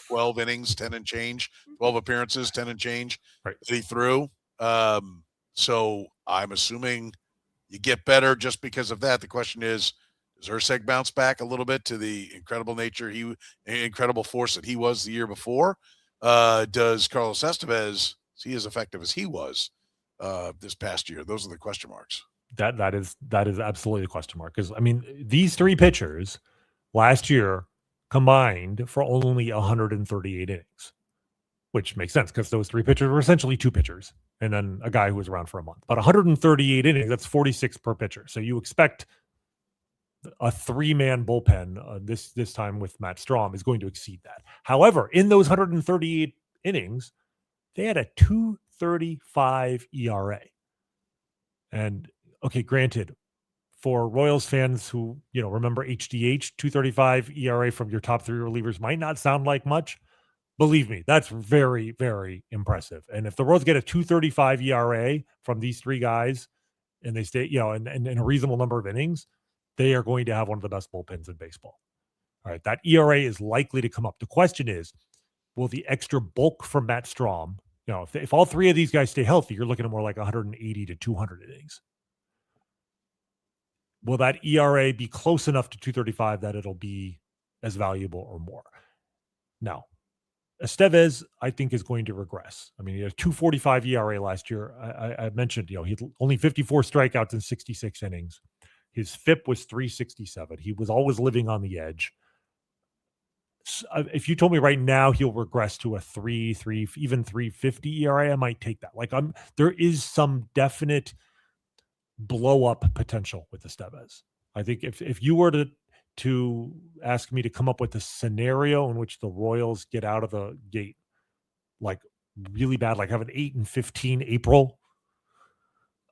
12 innings, 10 and change, 12 appearances, 10 and change.
Right.
That he threw. So I'm assuming you get better just because of that. The question is, does Urseg bounce back a little bit to the incredible nature, incredible force that he was the year before? Does Carlos Estevez, is he as effective as he was this past year? Those are the question marks.
That is absolutely a question mark, because I mean, these three pitchers last year combined for only 138 innings, which makes sense because those three pitchers were essentially two pitchers and then a guy who was around for a month. But 138 innings, that's 46 per pitcher. So you expect a 3-man bullpen this time with Matt Strahm is going to exceed that. However, in those 138 innings, they had a 2.35 ERA. And okay, granted, for Royals fans who, remember HDH, 2.35 ERA from your top three relievers might not sound like much. Believe me, that's very, very impressive. And if the Royals get a 2.35 ERA from these three guys and they stay, in a reasonable number of innings, they are going to have one of the best bullpens in baseball. All right, that ERA is likely to come up. The question is, will the extra bulk from Matt Strahm, if all three of these guys stay healthy, you're looking at more like 180 to 200 innings. Will that ERA be close enough to 2.35 that it'll be as valuable or more? Now, Estevez, I think, is going to regress. I mean, he had a 2.45 ERA last year. I mentioned, he had only 54 strikeouts in 66 innings. His FIP was 3.67. He was always living on the edge. If you told me right now he'll regress to a 3, even 3.50 ERA, I might take that. Like, there is some definite blow up potential with Estevez. I think if you were to ask me to come up with a scenario in which the Royals get out of the gate like really bad, like have an 8-15 April,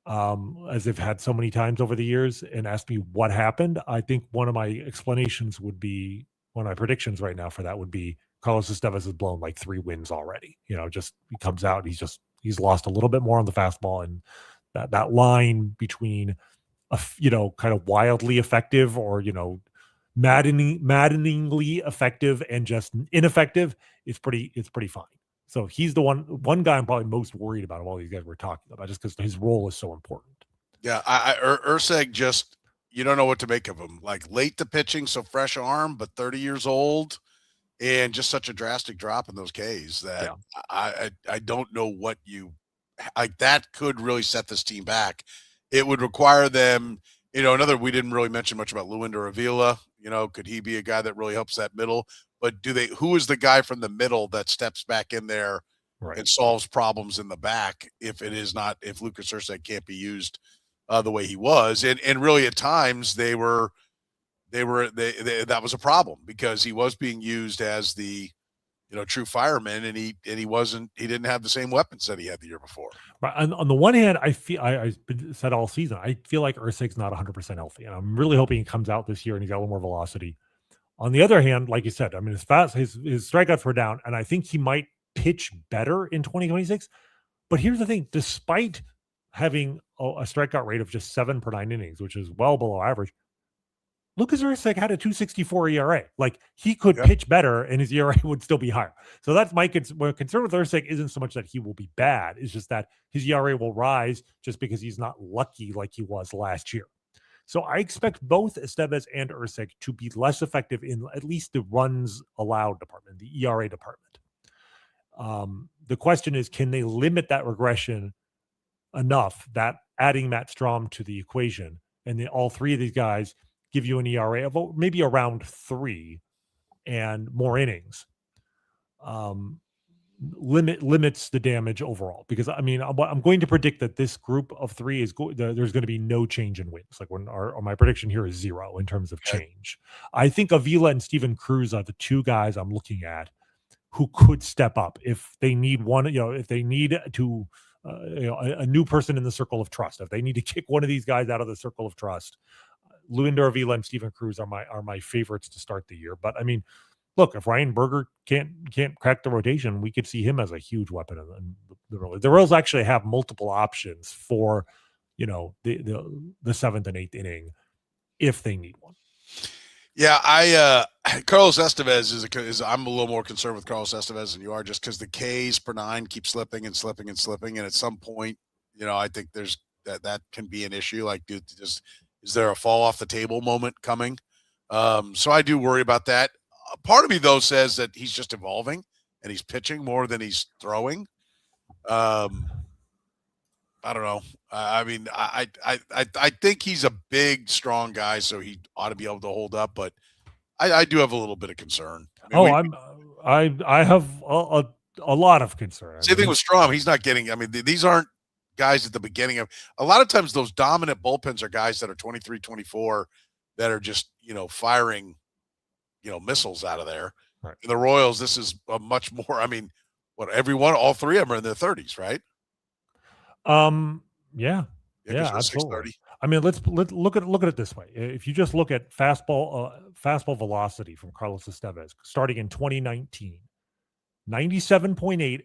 as they've had so many times over the years, and ask me what happened, I think one of my explanations would be, one of my predictions right now for that would be Carlos Estevez has blown like 3 wins already. Just he comes out, he's lost a little bit more on the fastball, and that line between kind of wildly effective or maddeningly effective and just ineffective, it's pretty fine. So he's the one guy I'm probably most worried about of all these guys we're talking about, just because his role is so important.
Yeah, Urseg just, you don't know what to make of him. Like late to pitching, so fresh arm, but 30 years old, and just such a drastic drop in those Ks that I don't know what you like. That could really set this team back. It would require them, we didn't really mention much about Luinder Avila. Could he be a guy that really helps that middle? But who is the guy from the middle that steps back in there and solves problems in the back if Lucas Urseg can't be used the way he was? And really at times that was a problem because he was being used as the true fireman, and he didn't have the same weapons that he had the year before.
Right. On the one hand, I feel I've said all season, I feel like Urseg's not 100% healthy, and I'm really hoping he comes out this year and he's got a little more velocity. On the other hand, like you said, I mean, his strikeouts were down, and I think he might pitch better in 2026. But here's the thing: despite having a strikeout rate of just 7 per 9 innings, which is well below average, Lucas Urseg had a 2.64 ERA. Like he could pitch better, and his ERA would still be higher. So that's my concern. With Urseg isn't so much that he will be bad; it's just that his ERA will rise just because he's not lucky like he was last year. So I expect both Estevez and Urseg to be less effective in at least the runs allowed department, the ERA department. The question is, can they limit that regression enough that adding Matt Strahm to the equation and all three of these guys give you an ERA of maybe around 3 and more innings, limits the damage overall? Because I mean, I'm going to predict that this group of 3 there's going to be no change in wins. Like my prediction here is 0 in terms of change. I think Avila and Steven Cruz are the 2 guys I'm looking at who could step up if they need one. If they need to, a new person in the circle of trust. If they need to kick one of these guys out of the circle of trust, Luinder Avila and Steven Cruz are my favorites to start the year. But I mean, look, if Ryan Berger can't crack the rotation, we could see him as a huge weapon in the Royals. The Royals actually have multiple options for, the 7th and 8th inning if they need one.
Yeah, Carlos Estevez I'm a little more concerned with Carlos Estevez than you are, just because the Ks per 9 keep slipping and slipping and slipping, and at some point, I think there's that can be an issue. Like, dude, is there a fall off the table moment coming? So I do worry about that. Part of me though says that he's just evolving and he's pitching more than he's throwing. I don't know. I mean, I think he's a big, strong guy, so he ought to be able to hold up. But I do have a little bit of concern.
I have a lot of concern.
Same thing with Strahm. He's not getting. I mean, these aren't guys at the beginning of. A lot of times, those dominant bullpens are guys that are 23, 24 that are just firing, missiles out of there.
Right.
In the Royals, this is a much more. I mean, all 3 of them are in their 30s, right?
Yeah, absolutely. I mean, let's look at it this way. If you just look at fastball velocity from Carlos Estevez starting in 2019, 97.8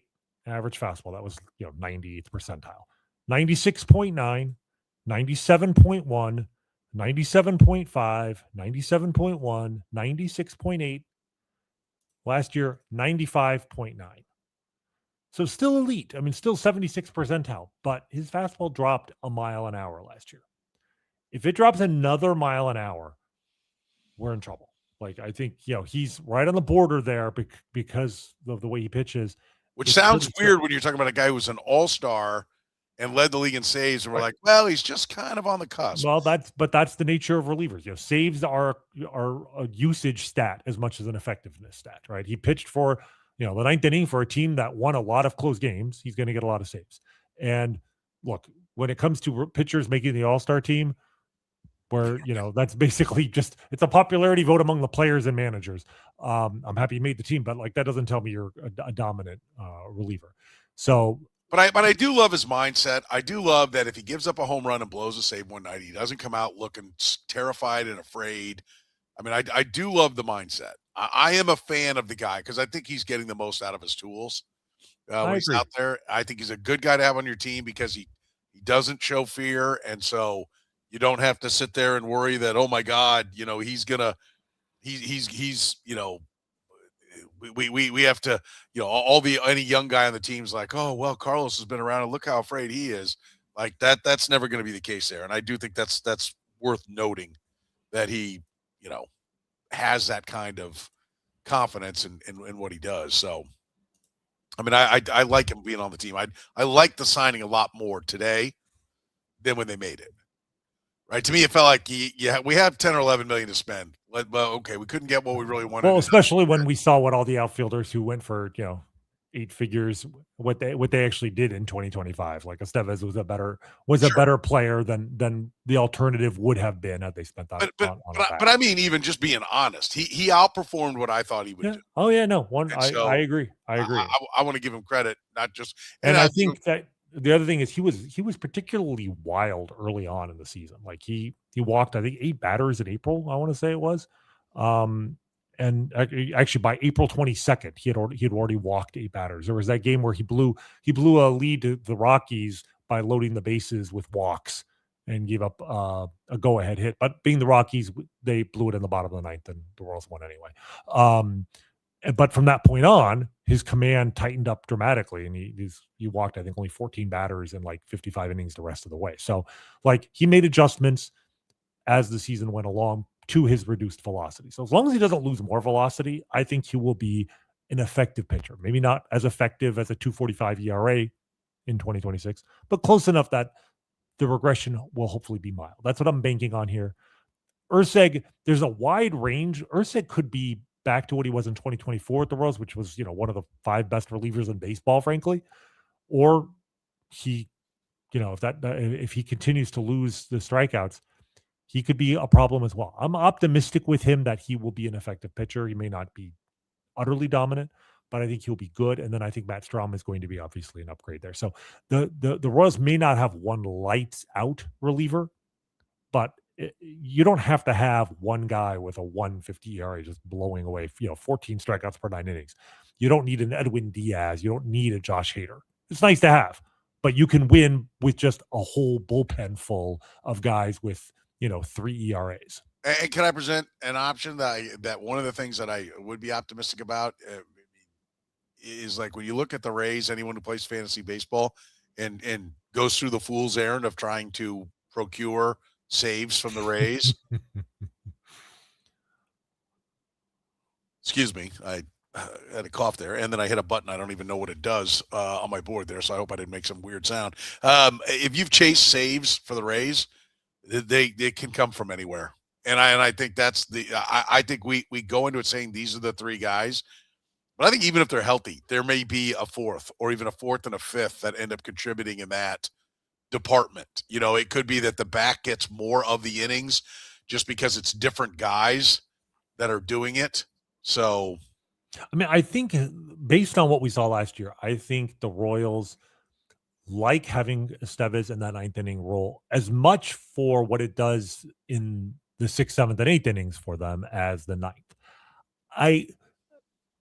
average fastball. That was 98th percentile. 96.9, 97.1, 97.5, 97.1, 96.8. Last year, 95.9. So still elite. I mean, still 76th percentile, but his fastball dropped a mile an hour last year. If it drops another mile an hour, we're in trouble. Like, I think, he's right on the border there because of the way he pitches.
Which sounds weird when you're talking about a guy who was an all-star and led the league in saves, and we're like, well, he's just kind of on the cusp.
Well, that's the nature of relievers. Saves are a usage stat as much as an effectiveness stat, right? He pitched for the 9th inning for a team that won a lot of close games. He's going to get a lot of saves. And look, when it comes to pitchers making the all-star team, where, that's basically just, it's a popularity vote among the players and managers. I'm happy you made the team, but like, that doesn't tell me you're a dominant reliever. So,
but I do love his mindset. I do love that if he gives up a home run and blows a save one night, he doesn't come out looking terrified and afraid. I mean, I do love the mindset. I am a fan of the guy because I think he's getting the most out of his tools when he's out there. I think he's a good guy to have on your team because he doesn't show fear. And so you don't have to sit there and worry that, oh my God, he's going to he's we have to, any young guy on the team's like, oh, well, Carlos has been around and look how afraid he is. Like that's never going to be the case there. And I do think that's worth noting that he, has that kind of confidence in what he does. So, I mean, I like him being on the team. I like the signing a lot more today than when they made it. Right. To me, it felt like we have 10 or 11 million to spend. Well, okay, we couldn't get what we really wanted.
Well, especially when we saw what all the outfielders who went for 8 figures, what they actually did in 2025. Like Estevez was a better player than the alternative would have been had they spent that.
But I mean, even just being honest, he outperformed what I thought he would do.
Oh yeah, no one. I agree. I
want to give him credit, not just.
And I think that. The other thing is he was particularly wild early on in the season. Like he walked, I think, 8 batters in April, I want to say it was. And actually by April 22nd, he had already walked 8 batters. There was that game where he blew a lead to the Rockies by loading the bases with walks and gave up a go-ahead hit. But being the Rockies, they blew it in the bottom of the 9th and the Royals won anyway. But from that point on, his command tightened up dramatically, and he walked, I think, only 14 batters in like 55 innings the rest of the way. So, like, he made adjustments as the season went along to his reduced velocity. So as long as he doesn't lose more velocity, I think he will be an effective pitcher. Maybe not as effective as a 2.45 ERA in 2026, but close enough that the regression will hopefully be mild. That's what I'm banking on here. Urseg, there's a wide range. Urseg could be back to what he was in 2024 at the Royals, which was, one of the 5 best relievers in baseball, frankly. Or he, if he continues to lose the strikeouts, he could be a problem as well. I'm optimistic with him that he will be an effective pitcher. He may not be utterly dominant, but I think he'll be good. And then I think Matt Strahm is going to be obviously an upgrade there. So the Royals may not have one lights out reliever, but you don't have to have one guy with a 1.50 ERA just blowing away, 14 strikeouts per 9 innings. You don't need an Edwin Diaz. You don't need a Josh Hader. It's nice to have, but you can win with just a whole bullpen full of guys with, 3 ERAs.
And can I present an option that one of the things that I would be optimistic about is, like, when you look at the Rays, anyone who plays fantasy baseball and goes through the fool's errand of trying to procure saves from the Rays. Excuse me. I had a cough there, and then I hit a button. I don't even know what it does on my board there, so I hope I didn't make some weird sound. If you've chased saves for the Rays, they can come from anywhere. And I think that's I think we go into it saying these are the 3 guys. But I think even if they're healthy, there may be a 4th or even a 4th and a 5th that end up contributing in that department. It could be that the back gets more of the innings just because it's different guys that are doing it. So,
I mean, I think based on what we saw last year, I think the Royals like having Estevez in that 9th inning role as much for what it does in the 6th, 7th, and 8th innings for them as the 9th.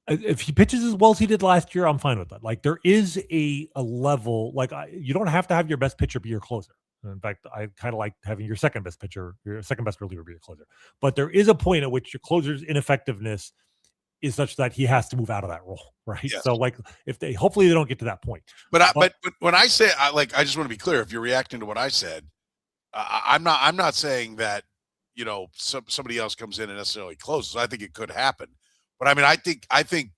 If he pitches as well as he did last year, I'm fine with that. Like, there is a level, like, you don't have to have your best pitcher be your closer. In fact, I kind of like having your second best pitcher, your second best reliever be your closer. But there is a point at which your closer's ineffectiveness is such that he has to move out of that role, right?
Yes.
So, like, hopefully they don't get to that point.
But when I say, I just want to be clear. If you're reacting to what I said, I'm not saying that somebody else comes in and necessarily closes. I think it could happen. But I mean, I think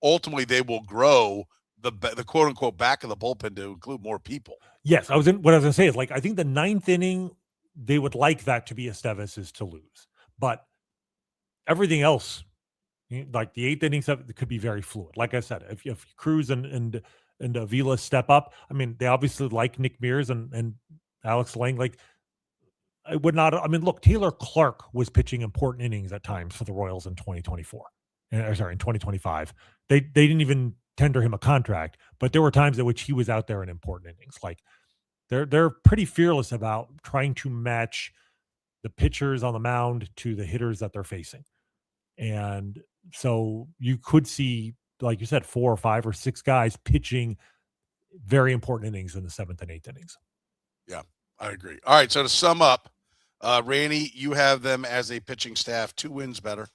ultimately they will grow the quote unquote back of the bullpen to include more people.
Yes, what I was going to say is, like, I think the 9th inning they would like that to be Estevez is to lose, but everything else, like the 8th innings, could be very fluid. Like I said, if Cruz and Avila step up, I mean, they obviously like Nick Mears and Alex Lang. Like, I would not. I mean, look, Taylor Clark was pitching important innings at times for the Royals in 2024. In 2025, they didn't even tender him a contract, but there were times at which he was out there in important innings. Like, they're pretty fearless about trying to match the pitchers on the mound to the hitters that they're facing. And so you could see, like you said, 4 or 5 or 6 guys pitching very important innings in the 7th and 8th innings.
Yeah, I agree. All right, so to sum up, Rany, you have them as a pitching staff 2 wins better.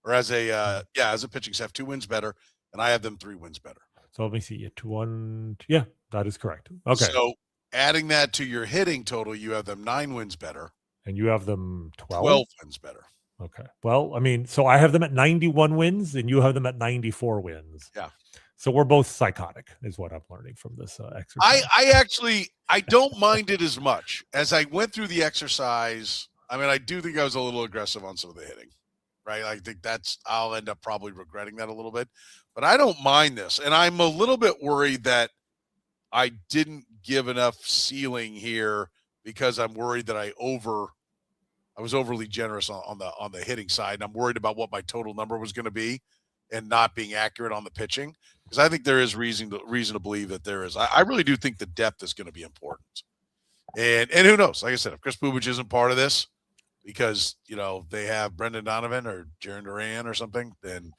or as a pitching staff, 2 wins better, and I have them 3 wins better.
So let me see. 2-1. Yeah, that is correct. Okay.
So adding that to your hitting total, you have them 9 wins better.
And you have them 12?
12 wins better.
Okay. Well, I mean, so I have them at 91 wins and you have them at 94 wins.
Yeah.
So we're both psychotic is what I'm learning from this exercise.
I don't mind it as much. As I went through the exercise, I mean, I do think I was a little aggressive on some of the hitting, right? I think I'll end up probably regretting that a little bit. But I don't mind this. And I'm a little bit worried that I didn't give enough ceiling here because I'm worried that I was overly generous on the hitting side. And I'm worried about what my total number was going to be and not being accurate on the pitching. Because I think there is reason to believe that there is. I really do think the depth is going to be important. And who knows? Like I said, if Chris Bubich isn't part of this because, they have Brendan Donovan or Jaron Duran or something, then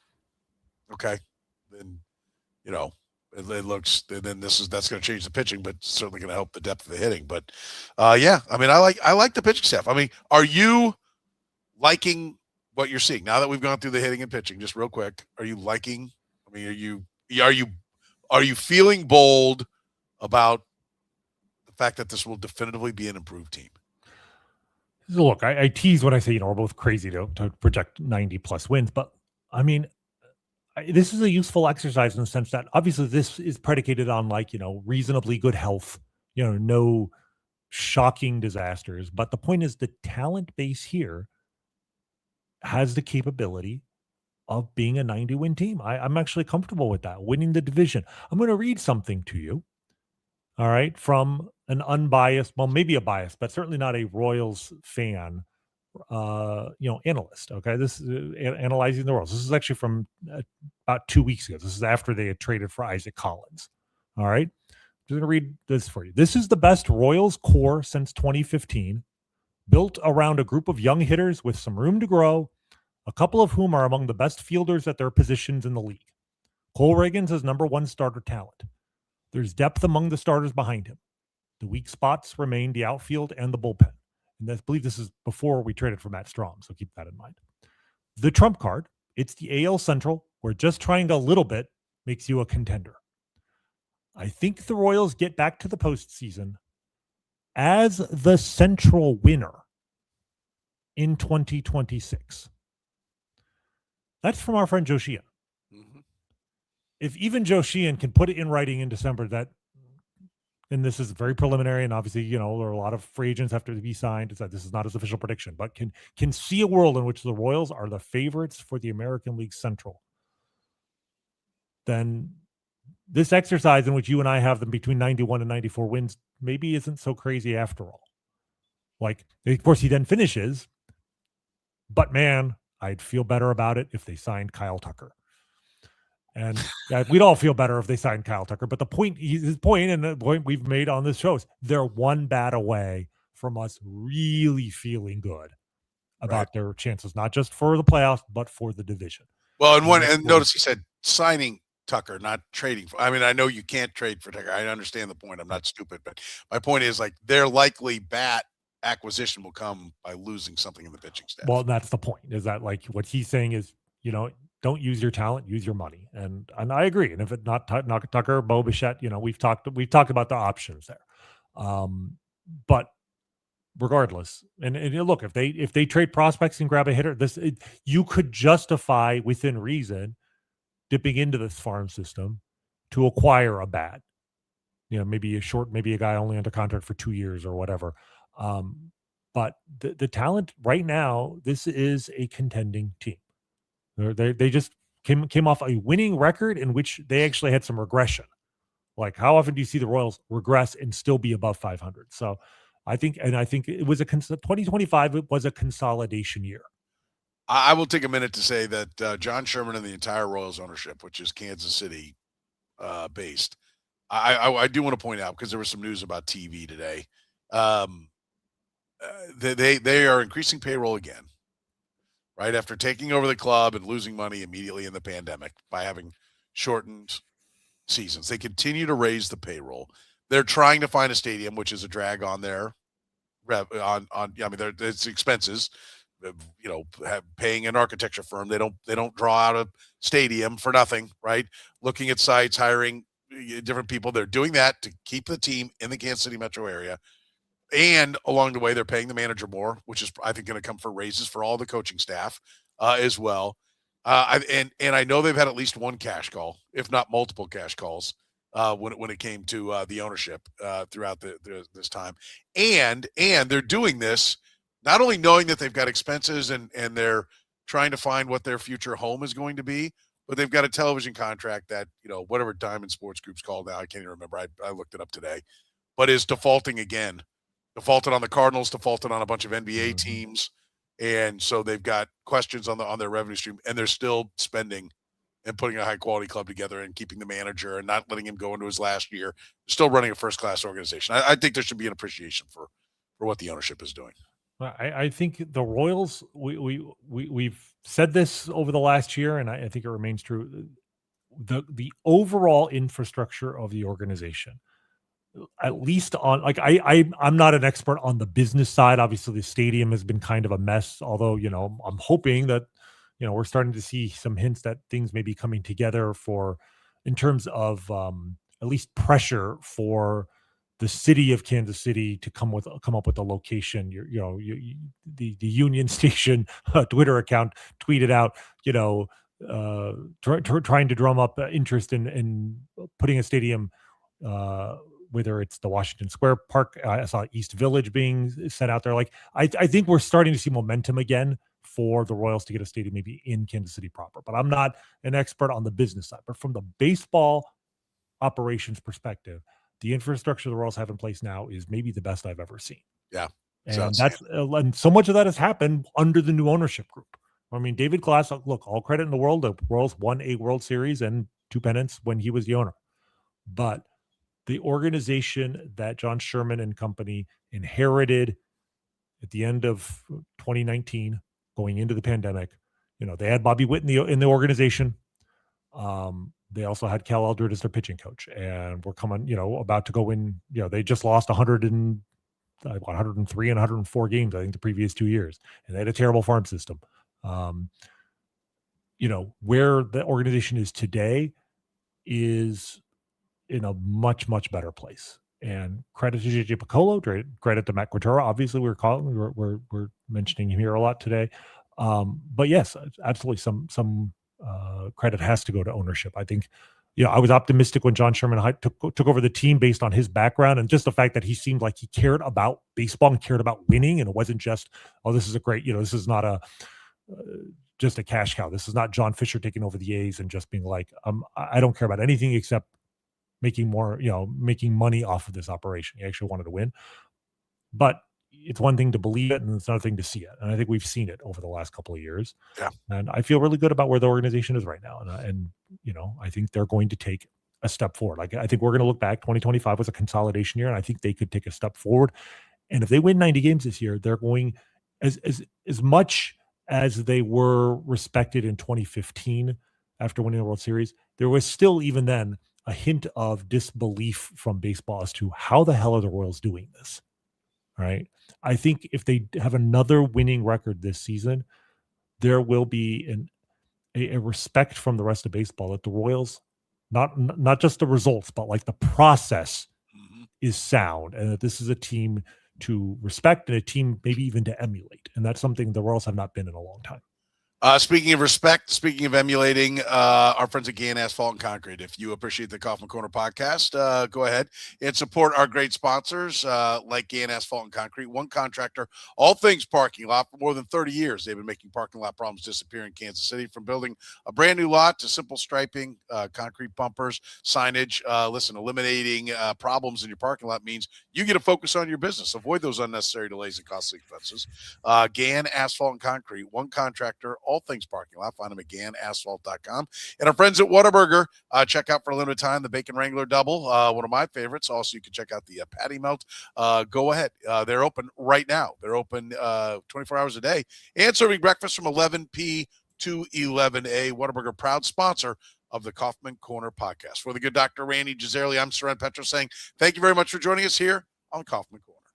okay. Then, it looks, then that's going to change the pitching, but it's certainly going to help the depth of the hitting. But yeah, I mean, I like the pitching staff. I mean, are you liking what you're seeing now that we've gone through the hitting and pitching? Just real quick, are you liking? I mean, are you feeling bold about the fact that this will definitively be an improved team?
Look, I tease when I say we're both crazy to project 90 plus wins, but I mean, this is a useful exercise in the sense that obviously this is predicated on reasonably good health, no shocking disasters. But the point is the talent base here has the capability of being a 90-win team. I'm actually comfortable with that, winning the division. I'm going to read something to you, all right, from an unbiased, well, maybe a biased, but certainly not a Royals fan, analyst. Okay, this is analyzing the Royals. This is actually from about 2 weeks ago. This is after they had traded for Isaac Collins. All right, I'm just going to read this for you. This is the best Royals core since 2015, built around a group of young hitters with some room to grow, a couple of whom are among the best fielders at their positions in the league. Cole Reagans is number 1 starter talent. There's depth among the starters behind him. The weak spots remain the outfield and the bullpen. And I believe this is before we traded for Matt Strahm, so keep that in mind. The trump card, it's the AL Central, where just trying a little bit makes you a contender. I think the Royals get back to the postseason as the Central winner in 2026. That's from our friend Joe Sheehan. Mm-hmm. If even Joe Sheehan can put it in writing in December that, and this is very preliminary, and obviously, there are a lot of free agents have to be signed. This is not his official prediction, but can see a world in which the Royals are the favorites for the American League Central. Then this exercise in which you and I have them between 91 and 94 wins maybe isn't so crazy after all. Like, of course, he then finishes, but man, I'd feel better about it if they signed Kyle Tucker. And we'd all feel better if they signed Kyle Tucker. But his point, and the point we've made on this show is they're one bat away from us really feeling good about their chances, not just for the playoffs, but for the division.
Well, and notice he said signing Tucker, not trading. I mean, I know you can't trade for Tucker. I understand the point. I'm not stupid, but my point is their likely bat acquisition will come by losing something in the pitching staff.
Well, that's the point. Is that what he's saying is, don't use your talent, use your money, and I agree. And if it's not Tucker, Bo Bichette, we've talked about the options there. But regardless, and look, if they trade prospects and grab a hitter, you could justify within reason dipping into this farm system to acquire a bat. Maybe a guy only under contract for 2 years or whatever. But the talent right now, this is a contending team. They just came off a winning record in which they actually had some regression. Like, how often do you see the Royals regress and still be above 500? So I think it was 2025. It was a consolidation year.
I will take a minute to say that John Sherman and the entire Royals ownership, which is Kansas City based, I do want to point out, because there was some news about TV today. They are increasing payroll again, right after taking over the club and losing money immediately in the pandemic by having shortened seasons. They continue to raise the payroll. They're trying to find a stadium, which is a drag on their it's expenses, paying an architecture firm. They don't draw out a stadium for nothing, right? Looking at sites, hiring different people. They're doing that to keep the team in the Kansas City metro area. And along the way, they're paying the manager more, which is, I think, going to come for raises for all the coaching staff as well. And I know they've had at least one cash call, if not multiple cash calls, when it came to the ownership throughout this time. And they're doing this not only knowing that they've got expenses and they're trying to find what their future home is going to be, but they've got a television contract that, whatever Diamond Sports Group's called now, I can't even remember. I looked it up today, but is defaulting again. Defaulted on the Cardinals, defaulted on a bunch of NBA teams. And so they've got questions on their revenue stream, and they're still spending and putting a high-quality club together and keeping the manager and not letting him go into his last year. They're still running a first-class organization. I think there should be an appreciation for what the ownership is doing.
I think the Royals, we've said this over the last year, and I think it remains true. The overall infrastructure of the organization, at least on I'm not an expert on the business side. Obviously, the stadium has been kind of a mess. Although I'm hoping that we're starting to see some hints that things may be coming together in terms of at least pressure for the city of Kansas City to come up with a location. The Union Station Twitter account tweeted out, trying to drum up interest in putting a stadium, whether it's the Washington Square Park. I saw East Village being sent out there. I think we're starting to see momentum again for the Royals to get a stadium maybe in Kansas City proper. But I'm not an expert on the business side. But from the baseball operations perspective, the infrastructure the Royals have in place now is maybe the best I've ever seen.
Yeah.
And and so much of that has happened under the new ownership group. I mean, David Glass, look, all credit in the world. The Royals won a World Series and 2 pennants when he was the owner. But the organization that John Sherman and company inherited at the end of 2019, going into the pandemic, they had Bobby Witt in the organization. They also had Cal Eldred as their pitching coach, and we're coming, about to go in. They just lost 103 and 104 games, I think, the previous 2 years, and they had a terrible farm system. Where the organization is today is in a much, much better place. And credit to JJ Piccolo, credit to Matt Quatraro. Obviously, we're mentioning him here a lot today. But yes, absolutely, some credit has to go to ownership. I think, I was optimistic when John Sherman took over the team based on his background and just the fact that he seemed like he cared about baseball and cared about winning, and it wasn't just, this is a great, this is not just a cash cow. This is not John Fisher taking over the A's and just being like, I don't care about anything except making money off of this operation. He actually wanted to win. But it's one thing to believe it, and it's another thing to see it. And I think we've seen it over the last couple of years.
Yeah.
And I feel really good about where the organization is right now. And I think they're going to take a step forward. I think we're going to look back. 2025 was a consolidation year, and I think they could take a step forward. And if they win 90 games this year, they're going as much as they were respected in 2015 after winning the World Series. There was still, even then, a hint of disbelief from baseball as to how the hell are the Royals doing this, right? I think if they have another winning record this season, there will be a respect from the rest of baseball that the Royals, not just the results, but like the process is sound, and that this is a team to respect and a team maybe even to emulate. And that's something the Royals have not been in a long time.
Speaking of respect, speaking of emulating, our friends at Gann Asphalt and Concrete. If you appreciate the Kaufman Corner podcast, go ahead and support our great sponsors like Gann Asphalt and Concrete. One contractor, all things parking lot. For more than 30 years, they've been making parking lot problems disappear in Kansas City. From building a brand new lot to simple striping, concrete bumpers, signage. Eliminating problems in your parking lot means you get to focus on your business. Avoid those unnecessary delays and costly expenses. Gann Asphalt and Concrete. One contractor, all things parking lot. Find them at GannAsphalt.com. And our friends at Whataburger, check out for a limited time the Bacon Wrangler Double, one of my favorites. Also, you can check out the Patty Melt. Go ahead. They're open right now. They're open 24 hours a day and serving breakfast from 11 p to 11 a. Whataburger, proud sponsor of the Kaufman Corner podcast. For the good Dr. Rany Jazayerli, I'm Soren Petro saying thank you very much for joining us here on Kaufman Corner.